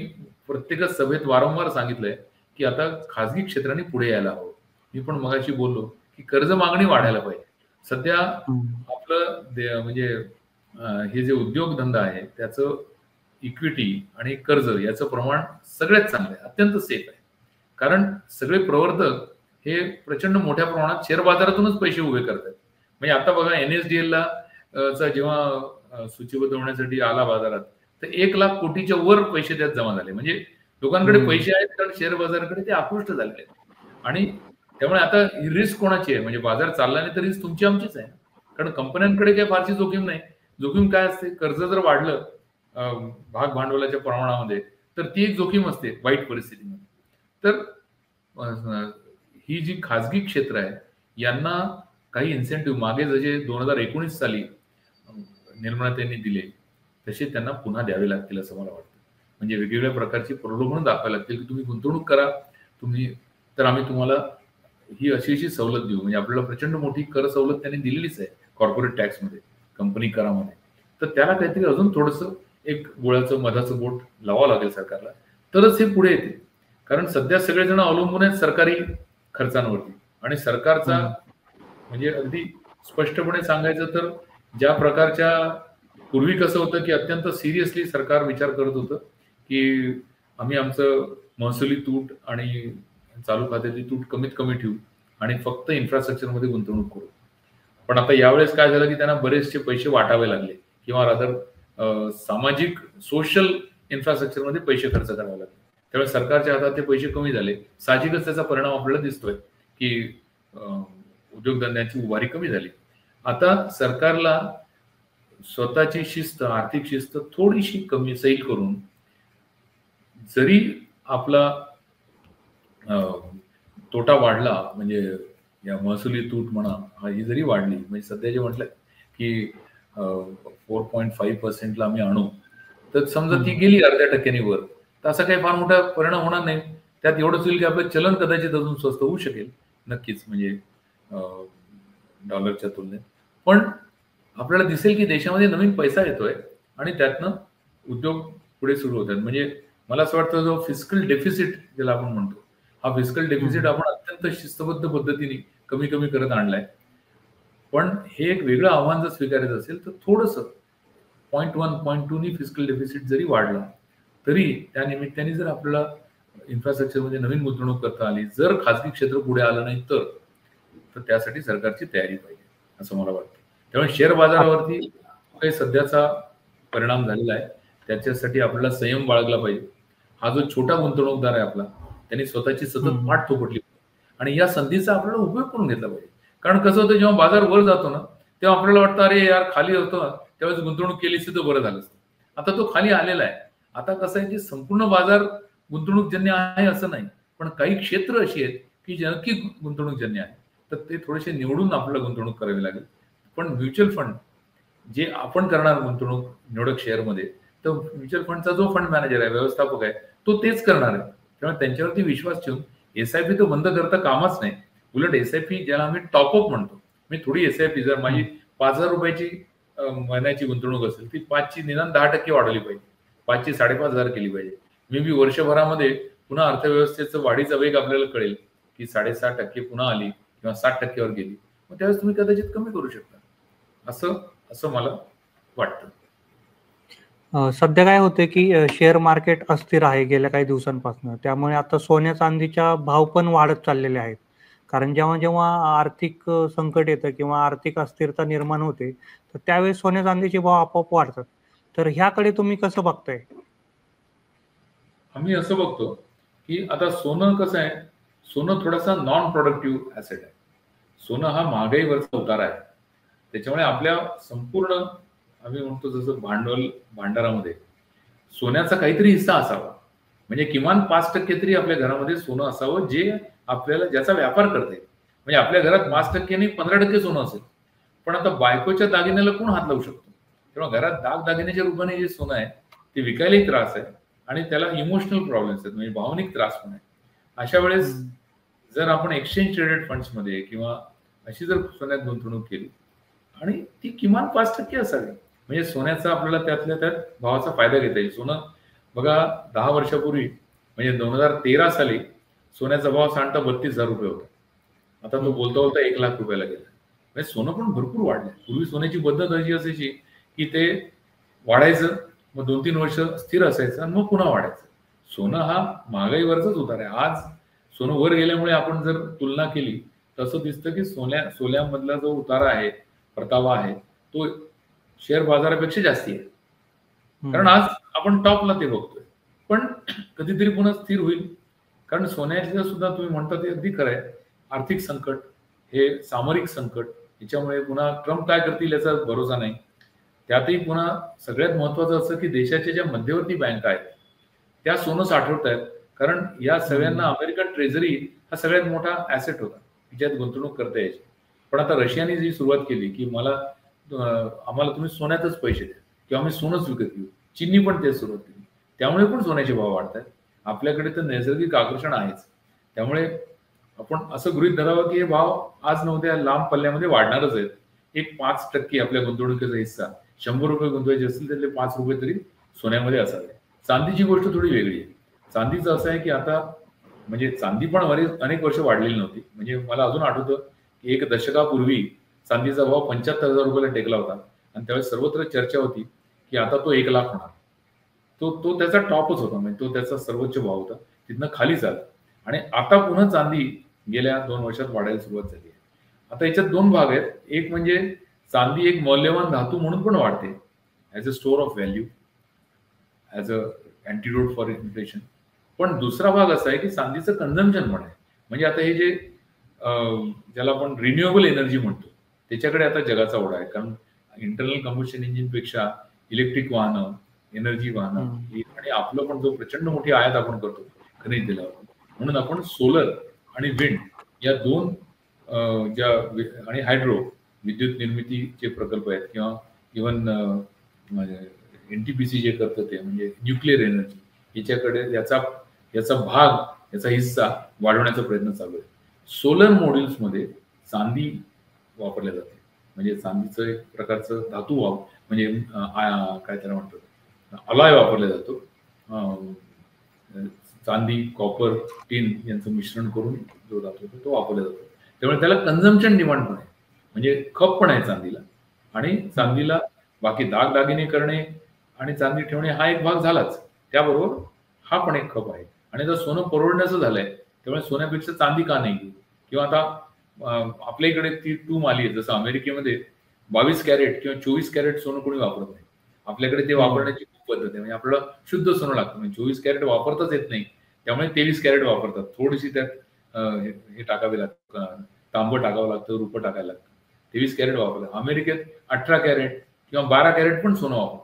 S3: प्रत्येकच सभेत वारंवार सांगितलंय की आता खासगी क्षेत्राने पुढे यायला हवं. मी पण मगाशी बोललो की कर्ज मागणी वाढायला पाहिजे. सध्या आपलं म्हणजे हे जे उद्योगधंदा आहे त्याचं इक्विटी आणि कर्ज याचं प्रमाण सगळ्यात चांगलं आहे, अत्यंत सेफ आहे. कारण सगळे प्रवर्तक हे प्रचंड मोठ्या प्रमाणात शेअर बाजारातूनच पैसे उभे करतात. म्हणजे आता बघा, NSDL चा जेव्हा सूचीबद्ध होण्यासाठी आला बाजारात, तर 1 लाख कोटीच्या वर पैसे त्यात जमा झाले. म्हणजे लोकांकडे पैसे आहेत कारण शेअर बाजाराकडे ते आकृष्ट झालेले आहेत. आणि त्यामुळे आता ही रिस्क कोणाची आहे? म्हणजे बाजार चालला नाही तर रिस्क तुमची आमचीच आहे. कारण कंपन्यांकडे काही फारशी जोखीम नाही. जोखीम काय असते? कर्ज जर वाढलं भाग भांडवलाच्या प्रमाणामध्ये तर ती एक जोखीम असते वाईट परिस्थितीमध्ये. तर ही जी खाजगी क्षेत्र आहे यांना काही इन्सेंटिव्ह मागे जसे 2019 साली निर्मलाताईंनी दिले तसे त्यांना पुन्हा द्यावे लागतील असं मला वाटतं. म्हणजे वेगवेगळ्या प्रकारची प्रलोभनं दाखवायला लागतील की तुम्ही गुंतवणूक करा, तर आम्ही तुम्हाला ही अशी सवलत देऊ. म्हणजे आपल्याला प्रचंड मोठी कर सवलत त्यांनी दिलेलीच आहे कॉर्पोरेट टॅक्समध्ये, कंपनी करामध्ये. तर त्याला काहीतरी अजून थोडंसं एक गुळाचं मधाचं बोट लावावं लागेल सरकारला, तरच हे पुढे येते. कारण सध्या सगळेजण अवलंबून आहेत सरकारी खर्चांवरती. आणि सरकारचा म्हणजे अगदी स्पष्टपणे सांगायचं तर ज्या प्रकारच्या पूर्वी कसं होतं की अत्यंत सिरियसली सरकार विचार करत होतं की आम्ही आमचं महसुली तूट आणि चालू खात्याची तूट कमीत कमी ठेवू आणि फक्त इन्फ्रास्ट्रक्चरमध्ये गुंतवणूक करू. पण आता यावेळेस काय झालं की त्यांना बरेचसे पैसे वाटावे लागले किंवा रादर सामाजिक सोशल इन्फ्रास्ट्रक्चरमध्ये पैसे खर्च करावे लागले. त्यामुळे सरकारच्या हातात ते पैसे कमी झाले. साहजिकच त्याचा परिणाम आपल्याला दिसतोय की उद्योगधंद्याची उभारी कमी झाली. आता सरकारला स्वतःची शिस्त, आर्थिक शिस्त थोडीशी कमी सैल करून जरी आपला तोटा वाढला, म्हणजे या महसुली तूट म्हणा ही जरी वाढली, म्हणजे सध्या जे म्हटलं की 4.5% आम्ही आणू, तर समजा ती गेली 0.5% वर, तर असा काही फार मोठा परिणाम होणार नाही. त्यात एवढंच होईल की आपलं चलन कदाचित अजून स्वस्त होऊ शकेल नक्कीच, म्हणजे डॉलरच्या तुलनेत. पण आपल्याला दिसेल की देशामध्ये नवीन पैसा येतोय आणि त्यातनं उद्योग पुढे सुरू होतात. म्हणजे मला असं वाटतं जो फिस्कल डेफिसिट ज्याला आपण म्हणतो, हा फिस्कल डेफिसिट आपण अत्यंत शिस्तबद्ध पद्धतीने कमी कमी करत आणलाय. पण हे एक वेगळं आव्हान जर स्वीकारायचं असेल तर थोडंसं 0.1 0.2 नी फिस्कल डेफिसिट जरी वाढला तरी त्या निमित्ताने जर आपल्याला इन्फ्रास्ट्रक्चरमध्ये नवीन गुंतवणूक करता आली, जर खाजगी क्षेत्र पुढे आलं नाही तर त्यासाठी सरकारची तयारी पाहिजे असं मला वाटतं. त्यामुळे शेअर बाजारावरती काही सध्याचा परिणाम झालेला आहे त्याच्यासाठी आपल्याला संयम बाळगला पाहिजे. हा जो छोटा गुंतवणूकदार आहे आपला, त्यांनी स्वतःची सतत पाठ थोपटली आणि या संधीचा आपल्याला उपयोग करून घेतला पाहिजे. कारण कसं होतं, जेव्हा बाजार वर जातो ना तेव्हा आपल्याला वाटतं अरे यार खाली होतं त्यावेळेस गुंतवणूक केली असती तर बरं झालं असतं. आता तो खाली आलेला आहे. आता कसं आहे की संपूर्ण बाजार गुंतवणूकजन्य आहे असं नाही, पण काही क्षेत्र अशी आहेत की जे नक्की गुंतवणूकजन्य आहे, तर ते थोडेसे निवडून आपल्याला गुंतवणूक करावी लागेल. पण म्युच्युअल फंड जे आपण करणार गुंतवणूक निवडक शेअरमध्ये, तर म्युच्युअल फंडचा जो फंड मॅनेजर आहे, व्यवस्थापक आहे, तो तेच करणार आहे. त्यामुळे त्यांच्यावरती विश्वास ठेवून एसआयपी तर बंद करता कामच नाही. उलट एसआयपी ज्याला आम्ही टॉपअप म्हणतो, मी थोडी एसआयपी जर माझी 5,000 रुपयाची महिन्याची गुंतवणूक असेल ती 5ची निदान 10% वाढवली पाहिजे, 5ची 5,500 केली पाहिजे. मे बी वर्षभरामध्ये पुन्हा अर्थव्यवस्थेचं वाढीचा वेग आपल्याला कळेल की 6.5% पुन्हा आली किंवा 60%वर गेली, मग त्यावेळेस तुम्ही कदाचित कमी करू शकता. असं मला वाटतं.
S2: सध्या काय होते की शेअर मार्केट अस्थिर आहे गेल्या काही दिवसांपासून, त्यामुळे आता सोन्या चांदीच्या भाव पण वाढत चाललेले आहेत. कारण जेव्हा जेव्हा आर्थिक संकट येतं किंवा आर्थिक अस्थिरता निर्माण होते, तर त्यावेळेस सोन्या चांदीचे भाव आपोआप वाढतात. तर ह्याकडे तुम्ही कसं बघताय?
S3: आम्ही असं बघतो की आता सोनं कसं आहे, सोनं थोडासा नॉन प्रोडक्टिव्ह ऍसेट आहे. सोनं हा महागाईवरचा उतारा आहे. त्याच्यामुळे आपल्या संपूर्ण आम्ही म्हणतो जसं भांडारामध्ये सोन्याचा काहीतरी हिस्सा असावा. म्हणजे किमान 5% तरी आपल्या घरामध्ये सोनं असावं जे आपल्याला ज्याचा व्यापार करते. म्हणजे आपल्या घरात 5% नाही 15% सोनं असेल, पण आता बायकोच्या दागिन्याला कोण हात लावू शकतो? तेव्हा घरात दागिन्याच्या रूपाने जे सोनं आहे ते विकायलाही त्रास आहे आणि त्याला इमोशनल प्रॉब्लेम्स आहेत, म्हणजे भावनिक त्रास पण आहे. अशा वेळेस जर आपण एक्सचेंज ट्रेडेड फंड्समध्ये किंवा अशी जर सोन्यात गुंतवणूक केली आणि ती किमान 5% असावी, म्हणजे सोन्याचा आपल्याला त्यातल्या त्यात भावाचा फायदा घेता येईल. सोनं बघा 10 वर्षापूर्वी म्हणजे 2013 साली सोन्याचा भाव साधारणतः 32,000 रुपये होता. आता तो बोलता बोलता 1,00,000 रुपयाला गेला. म्हणजे सोनं पण भरपूर वाढलं. पूर्वी सोन्याची पद्धत अशी असायची की ते वाढायचं, मग 2-3 वर्ष स्थिर असायचं आणि मग पुन्हा वाढायचं. सोनं हा महागाईवरचाच उतार आहे. आज सोनं वर गेल्यामुळे आपण जर तुलना केली तसं दिसतं की सोन्यामधला जो उतारा आहे, परतावा आहे, तो शेअर बाजारापेक्षा जास्ती आहे. कारण आज आपण टॉपला ते बघतोय, पण कधीतरी पुन्हा स्थिर होईल. कारण सोन्याचं सुद्धा तुम्ही म्हणता ते अगदी खरं आहे. आर्थिक संकट, हे सामरिक संकट, याच्यामुळे पुन्हा ट्रम्प काय करतील याचा भरोसा नाही. त्यातही पुन्हा सगळ्यात महत्वाचं असं की देशाच्या ज्या मध्यवर्ती बँका आहेत त्या सोनं साठवत आहेत. कारण या सगळ्यांना अमेरिकन ट्रेझरी हा सगळ्यात मोठा ऍसेट होता ज्यात गुंतवणूक करता यायची. पण आता रशियाने जी सुरुवात केली की आम्हाला तुम्ही सोन्यातच पैसे द्या किंवा आम्ही सोनंच विकत घेऊ, चीननी पण तेच सुरुवात केली. त्यामुळे पण सोन्याचे भाव वाढत आहेत. आपल्याकडे तर नैसर्गिक आकर्षण आहेच. त्यामुळे आपण असं गृहीत धरावं की हे भाव आज न उद्या लांब पल्ल्यामध्ये वाढणारच आहेत. एक 5% आपल्या गुंतवणुकीचा हिस्सा 100 रुपये गुंतवायचे असतील त्यातले 5 रुपये तरी सोन्यामध्ये असावे. चांदीची गोष्ट थोडी वेगळी आहे. चांदीचं असं आहे की आता म्हणजे चांदी पण अनेक वर्ष वाढलेली नव्हती. म्हणजे मला अजून आठवतं की 1 दशकापूर्वी चांदीचा भाव 75,000 रुपयाला टेकला होता आणि त्यावेळेस सर्वत्र चर्चा होती की आता तो 1,00,000 होणार. तो त्याचा टॉपच होता, म्हणजे तो त्याचा सर्वोच्च भाव होता. तिथनं खाली चालला आणि आता पुन्हा चांदी गेल्या 2 वर्षात वाढायला सुरुवात झाली आहे. आता याच्यात 2 भाग आहेत. एक म्हणजे चांदी एक मौल्यवान धातू म्हणून पण वाढते, as a store of value, as a antidote for inflation. पण दुसरा भाग असा आहे की चांदीचं कन्झम्पशन पण आहे. म्हणजे आता हे जे ज्याला आपण रिन्युएबल एनर्जी म्हणतो त्याच्याकडे आता जगाचा ओढा आहे. कारण इंटरनल कंबशन इंजिन पेक्षा इलेक्ट्रिक वाहनं, एनर्जी वाहनं आणि आपलं पण जो प्रचंड मोठी आयात आपण करतो खनिज तेलावर, म्हणून आपण सोलर आणि विंड या 2 ज्या आणि हायड्रो विद्युत निर्मितीचे प्रकल्प आहेत किंवा इव्हन एनटीपीसी जे करतं ते म्हणजे न्यूक्लिअर एनर्जी, याच्याकडे याचा भाग, याचा हिस्सा वाढवण्याचा प्रयत्न चालू आहे. सोलर मॉड्यूल्समध्ये चांदी वापरल्या जाते. म्हणजे चांदीचं एक प्रकारचं धातू म्हणजे काय त्याला म्हणतात अलॉय वापरला जातो. चांदी, कॉपर, टीन यांचं मिश्रण करून जो धातू तो वापरला जातो. त्यामुळे त्याला कन्झम्पशन डिमांड पण आहे, म्हणजे खप पण आहे चांदीला. आणि चांदीला बाकी दागदागिने करणे आणि चांदी ठेवणे हा एक भाग झालाच, त्याबरोबर हा पण एक खप आहे. आणि आता सोनं परवडण्याचं झालंय, त्यामुळे सोन्यापेक्षा चांदी का नाही घेऊ? किंवा आता आपल्या इकडे ती टूम आली आहे, जसं अमेरिकेमध्ये 22 कॅरेट किंवा 24 कॅरेट सोनं कोणी वापरत नाही. आपल्याकडे ते वापरण्याची खूप पद्धत आहे, म्हणजे आपल्याला शुद्ध सोनं लागतं. म्हणजे 24 कॅरेट वापरताच येत नाही, त्यामुळे 23 कॅरेट वापरतात. थोडीशी त्यात हे टाकावे लागतं, तांबं टाकावं लागतं, रुपं टाकायला लागतं. 23 कॅरेट वापरतात. अमेरिकेत 18 कॅरेट किंवा 12 कॅरेट पण सोनं वापरतात.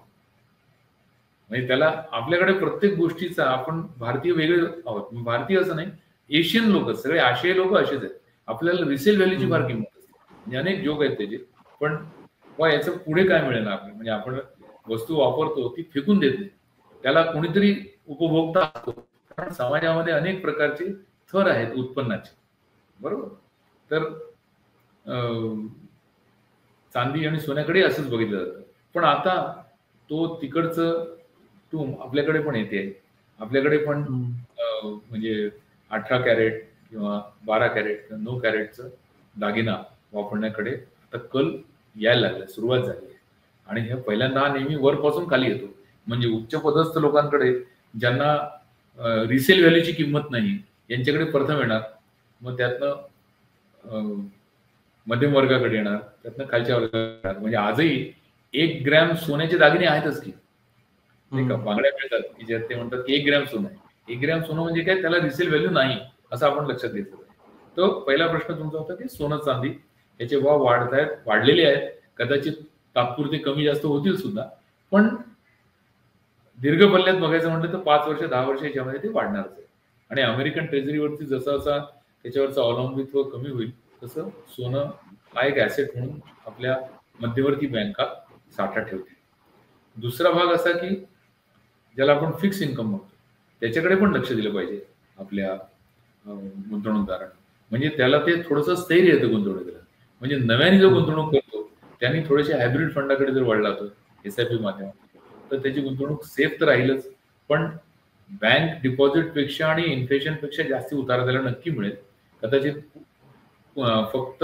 S3: म्हणजे त्याला आपल्याकडे प्रत्येक गोष्टीचा आपण भारतीय वेगळे आहोत. भारतीय असं नाही, एशियन लोक, सगळे आशियाई लोक असेच आहेत. आपल्याला रिसेल व्हॅल्यूची फार किंमत असते. म्हणजे अनेक जोक आहेत त्याचे. पण याचं पुढे काय मिळेल आपल्याला? म्हणजे आपण वस्तू वापरतो ती फेकून देत नाही, त्याला कोणीतरी उपभोक्ता असतो. कारण समाजामध्ये अनेक प्रकारचे थर आहेत उत्पन्नाचे, बरोबर. तर चांदी आणि सोन्याकडे असंच बघितलं जातं. पण आता तो तिकडचं टूम आपल्याकडे पण येते. आपल्याकडे पण म्हणजे 18 कॅरेट किंवा 12 कॅरेट किंवा 9 कॅरेटचं दागिना वापरण्याकडे आता कल यायला लागला, सुरुवात झाली आहे. आणि हे पहिल्यांदा नेहमी वरपासून खाली येतो. म्हणजे उच्च पदस्थ लोकांकडे, ज्यांना रिसेल व्हॅल्यूची किंमत नाही, यांच्याकडे प्रथम येणार. मग त्यातनं मध्यम वर्गाकडे येणार, त्यातनं खालच्या वर्गाकडे येणार. म्हणजे आजही 1 ग्रॅम सोन्याचे दागिने आहेतच की, नाही का. बांगड्या मिळतात की ज्यात ते म्हणतात की 1 ग्रॅम सोनं आहे. 1 ग्रॅम सोनं म्हणजे काय, त्याला रिसेल व्हॅल्यू नाही, असं आपण लक्षात घेतलं पाहिजे. तो पहिला प्रश्न तुमचा होता की सोनं चांदी याचे भाव वाढत आहेत, वाढलेले आहेत. कदाचित तात्पुरते कमी जास्त होतील सुद्धा, पण दीर्घ पल्ल्यात बघायचं म्हटलं तर 5 वर्ष 10 वर्ष याच्यामध्ये ते वाढणारच आहे. आणि अमेरिकन ट्रेझरीवरती जसं त्याच्यावरचं अवलंबित्व कमी होईल, तसं सोनं हा एक ऍसेट म्हणून आपल्या मध्यवर्ती बँका साठा ठेवतील. दुसरा भाग असा की ज्याला आपण फिक्स इन्कम म्हणतो, त्याच्याकडे पण लक्ष दिलं पाहिजे आपल्या गुंतवणूकदारांनी. म्हणजे त्याला ते थोडंसं स्थैर्य येतं गुंतवणुकीला. म्हणजे नव्याने जो गुंतवणूक करतो त्यांनी थोडेसे हायब्रिड फंडाकडे जर वळला तो SIP माध्यमातून, तर त्याची गुंतवणूक सेफ तर राहीलच, पण बँक डिपॉझिट पेक्षा आणि इन्फ्लेशन पेक्षा जास्त उतारा त्याला नक्की मिळेल. कदाचित फक्त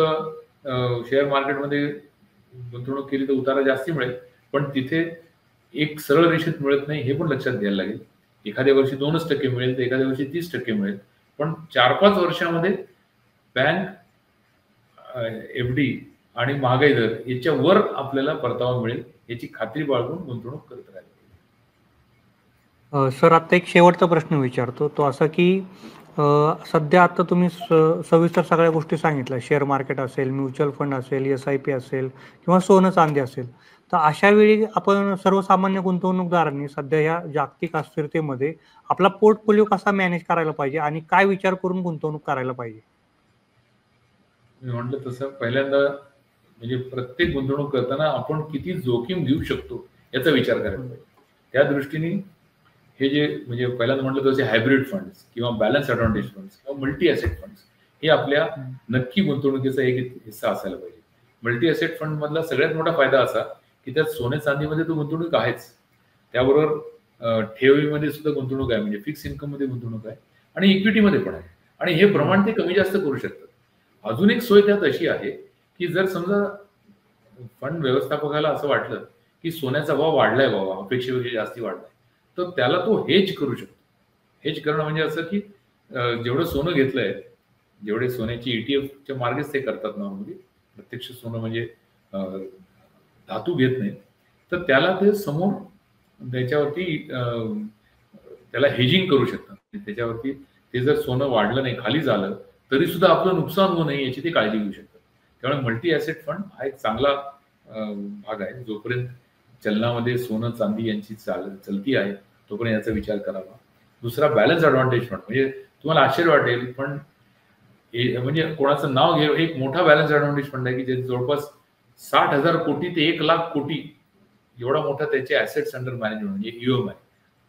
S3: शेअर मार्केटमध्ये गुंतवणूक केली तर उतारा जास्ती मिळेल, पण तिथे एक सरळ रेषेत मिळत नाही, हे पण लक्षात घ्यायला लागेल. एखाद्या वर्षी 2% मिळेल, तर एखाद्या वर्षी 30% मिळेल. पण 4-5 वर्षामध्ये बँक FD आणि महागाई दर याच्यावर आपल्याला परतावा मिळेल याची खात्री बाळगून गुंतवणूक करत राहील.
S2: सर, आता एक शेवटचा प्रश्न विचारतो, तो असा की सध्या आता तुम्ही सविस्तर सगळ्या गोष्टी सांगितल्या, शेअर मार्केट असेल, म्युच्युअल फंड असेल, SIP असेल किंवा सोनं चांदी असेल. तर अशा वेळी आपण सर्वसामान्य गुंतवणूकदारांनी सध्या या जागतिक अस्थिरतेमध्ये आपला पोर्टफोलिओ कसा मॅनेज करायला पाहिजे आणि काय विचार करून गुंतवणूक करायला पाहिजे?
S3: मी म्हटलं तसं पहिल्यांदा म्हणजे प्रत्येक गुंतवणूक करताना आपण किती जोखीम घेऊ शकतो याचा विचार करायला पाहिजे. त्या दृष्टीने हे जे म्हणजे पहिल्यांदा म्हटलं तसे हायब्रिड फंड्स किंवा बॅलन्स ॲडव्हान्टेज फंड्स किंवा मल्टी ॲसेट फंड्स हे आपल्या नक्की गुंतवणुकीचा एक हिस्सा असायला पाहिजे. मल्टी ॲसेट फंड मधला सगळ्यात मोठा फायदा असा की त्यात सोने चांदीमध्ये तो गुंतवणूक आहेच, त्याबरोबर ठेवीमध्ये सुद्धा गुंतवणूक आहे, म्हणजे फिक्स इन्कम मध्ये गुंतवणूक आहे आणि इक्विटीमध्ये पण आहे. आणि हे प्रमाण ते कमी जास्त करू शकतात. अजून एक सोय त्यात अशी आहे की जर समजा फंड व्यवस्थापकाला असं वाटलं की सोन्याचा भाव वाढलाय बाबा, अपेक्षेपेक्षा जास्ती वाढलाय, तर त्याला तो हेज करू शकतो. हेज करणं म्हणजे असं की जेवढं सोनं घेतलंय, जेवढे सोन्याची ETFच्या मार्गेच ते करतात नॉर्मली, प्रत्यक्ष सोनं म्हणजे धातू घेत नाही, तर त्याला ते समोर त्याच्यावरती त्याला हेजिंग करू शकतात. त्याच्यावरती ते जर सोनं वाढलं नाही, खाली झालं, तरी सुद्धा आपलं नुकसान होऊ नये याची ते काळजी घेऊ शकतात. त्यामुळे मल्टी ॲसेट फंड हा एक चांगला भाग आहे. जोपर्यंत चलनामध्ये सोनं चांदी यांची चलती आहे तोपर्यंत याचा विचार करावा. दुसरा बॅलन्स ॲडव्हान्टेज फंड, म्हणजे तुम्हाला आश्चर्य वाटेल पण म्हणजे कोणाचं नाव घेऊ, एक मोठा बॅलन्स ॲडव्हान्टेज फंड आहे की जे जवळपास 60,000 कोटी ते 1,00,000 कोटी एवढा मोठा त्याचे ॲसेट्स अंडर मॅनेजमेंट म्हणजे EOM आहे.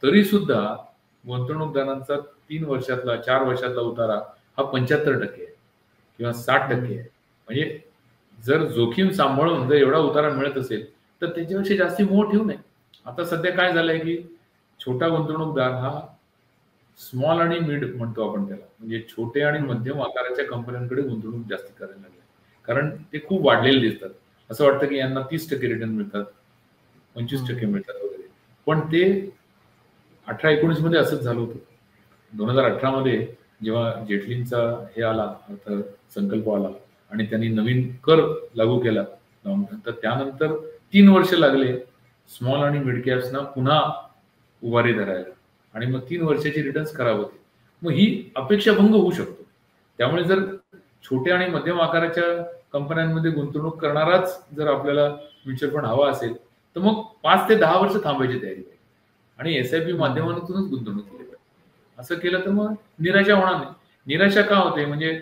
S3: तरी सुद्धा गुंतवणूकदारांचा 3 वर्षातला 4 वर्षातला उतारा हा 75% आहे किंवा 60% आहे. म्हणजे जर जोखीम सांभाळून जर एवढा उतारा मिळत असेल तर त्याच्यापेक्षा जास्ती मोह ठेवू नये. आता सध्या काय झालंय की छोटा गुंतवणूकदार हा स्मॉल आणि मिड म्हणतो आपण त्याला, म्हणजे छोटे आणि मध्यम आकाराच्या कंपन्यांकडे गुंतवणूक जास्त करायला लागले, कारण ते खूप वाढलेले दिसतात. असं वाटतं की यांना 30% रिटर्न मिळतात, 25% मिळतात वगैरे. पण ते 18-19 मध्ये असंच झालं होतं. 2018 मध्ये जेव्हा जेटलींचा हे आला, अर्थ संकल्प आला आणि त्यांनी नवीन कर लागू केला, तर त्यानंतर 3 वर्ष लागले स्मॉल आणि मिड कॅप्सना पुन्हा उभारी धरायला, आणि मग 3 वर्षाची रिटर्न्स खराब होते. मग ही अपेक्षाभंग होऊ शकतो. त्यामुळे जर छोट्या आणि मध्यम आकाराच्या कंपन्यांमध्ये गुंतवणूक करणाराच जर आपल्याला म्युच्युअल फंड हवा असेल, तर मग 5 ते 10 वर्ष थांबायची तयारी पाहिजे आणि एसआयपी माध्यमातूनच गुंतवणूक केली पाहिजे. असं केलं तर मग निराशा होणार नाही. निराशा का होते, म्हणजे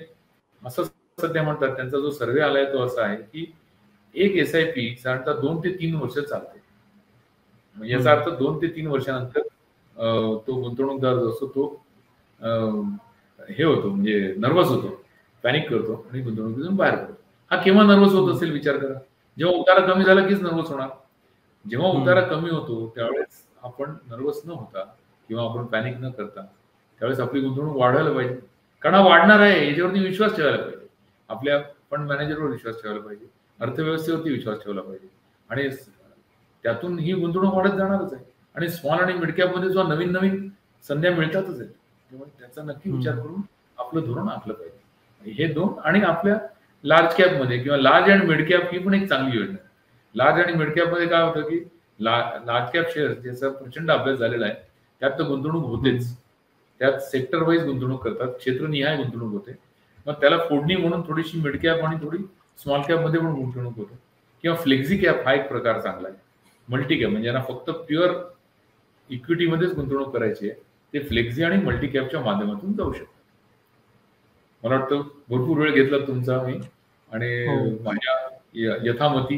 S3: असं सध्या म्हणतात, त्यांचा जो सर्व्हे आलाय तो असा आहे की एक एसआयपी साधारणतः 2 ते 3 वर्ष चालते. म्हणजे याचा अर्थ 2 ते 3 वर्षानंतर तो गुंतवणूकदार जो असतो तो हे होतो, म्हणजे नर्वस होतो, पॅनिक करतो आणि गुंतवणुकीतून बाहेर पडतो. हा केव्हा नर्वस होत असेल विचार करा. जेव्हा उतारा कमी झाला कीच नर्वस होणार. जेव्हा उतारा कमी होतो त्यावेळेस आपण नर्वस न होता किंवा आपण पॅनिक न करता त्यावेळेस आपली गुंतवणूक वाढवायला पाहिजे. कारण हा वाढणार आहे याच्यावरती विश्वास ठेवायला पाहिजे. आपल्या फंड मॅनेजरवर विश्वास ठेवायला पाहिजे, अर्थव्यवस्थेवरती विश्वास ठेवला पाहिजे, आणि त्यातून ही गुंतवणूक वाढत जाणारच आहे. आणि स्मॉल आणि मिड कॅप मध्ये सुद्धा नवीन नवीन संध्या मिळतातच आहेत. त्यामुळे त्याचा नक्की विचार करून आपलं धोरण आखलं पाहिजे. हे दोन. आणि आपल्या लार्ज कॅप मध्ये किंवा लार्ज आणि मिड कॅप ही पण एक चांगली योजना आहे. लार्ज आणि मिड कॅप मध्ये काय होतं की लार्ज कॅप शेअर ज्याचा प्रचंड अभ्यास झालेला आहे, त्यात तर गुंतवणूक होतेच. त्यात सेक्टर वाईज गुंतवणूक करतात, क्षेत्रनिहाय गुंतवणूक होते. मग त्याला फोडणी म्हणून थोडीशी मिड कॅप आणि थोडी स्मॉल कॅप मध्ये पण गुंतवणूक होते. किंवा फ्लेक्झी कॅप हा एक प्रकार चांगला आहे. मल्टी कॅप म्हणजे यांना फक्त प्युअर इक्विटीमध्येच गुंतवणूक करायची आहे, ते फ्लेक्झी आणि मल्टी कॅपच्या माध्यमातून जाऊ शकतात. मला वाटतं भरपूर वेळ घेतला तुमचा मी, आणि माझ्या यथामती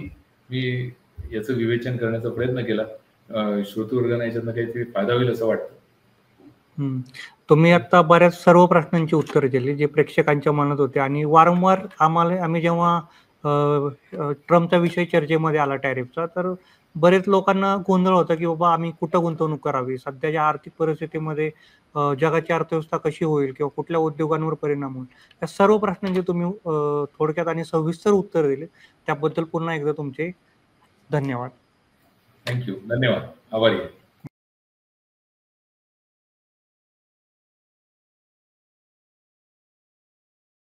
S3: मी याचं विवेचन करण्याचा प्रयत्न केला. श्रोतृवर्गांना याच्यातनं काहीतरी फायदा होईल असं वाटतं.
S2: तुम्ही आता बऱ्याच सर्व प्रश्नांची उत्तरं दिली जे प्रेक्षकांच्या मनात होते, आणि वारंवार आम्ही जेव्हा ट्रम्पचा विषय चर्चेमध्ये आला टॅरिफचा, तर बरेच लोकांना गोंधळ होता की बाबा आम्ही कुठं गुंतवणूक करावी, सध्याच्या आर्थिक परिस्थितीमध्ये जगाची अर्थव्यवस्था कशी होईल किंवा कुठल्या उद्योगांवर परिणाम होईल. या सर्व प्रश्नांची तुम्ही थोडक्यात आणि सविस्तर उत्तर दिले, त्याबद्दल पुन्हा एकदा तुमचे धन्यवाद.
S3: थँक्यू. धन्यवाद. आभारी आहे.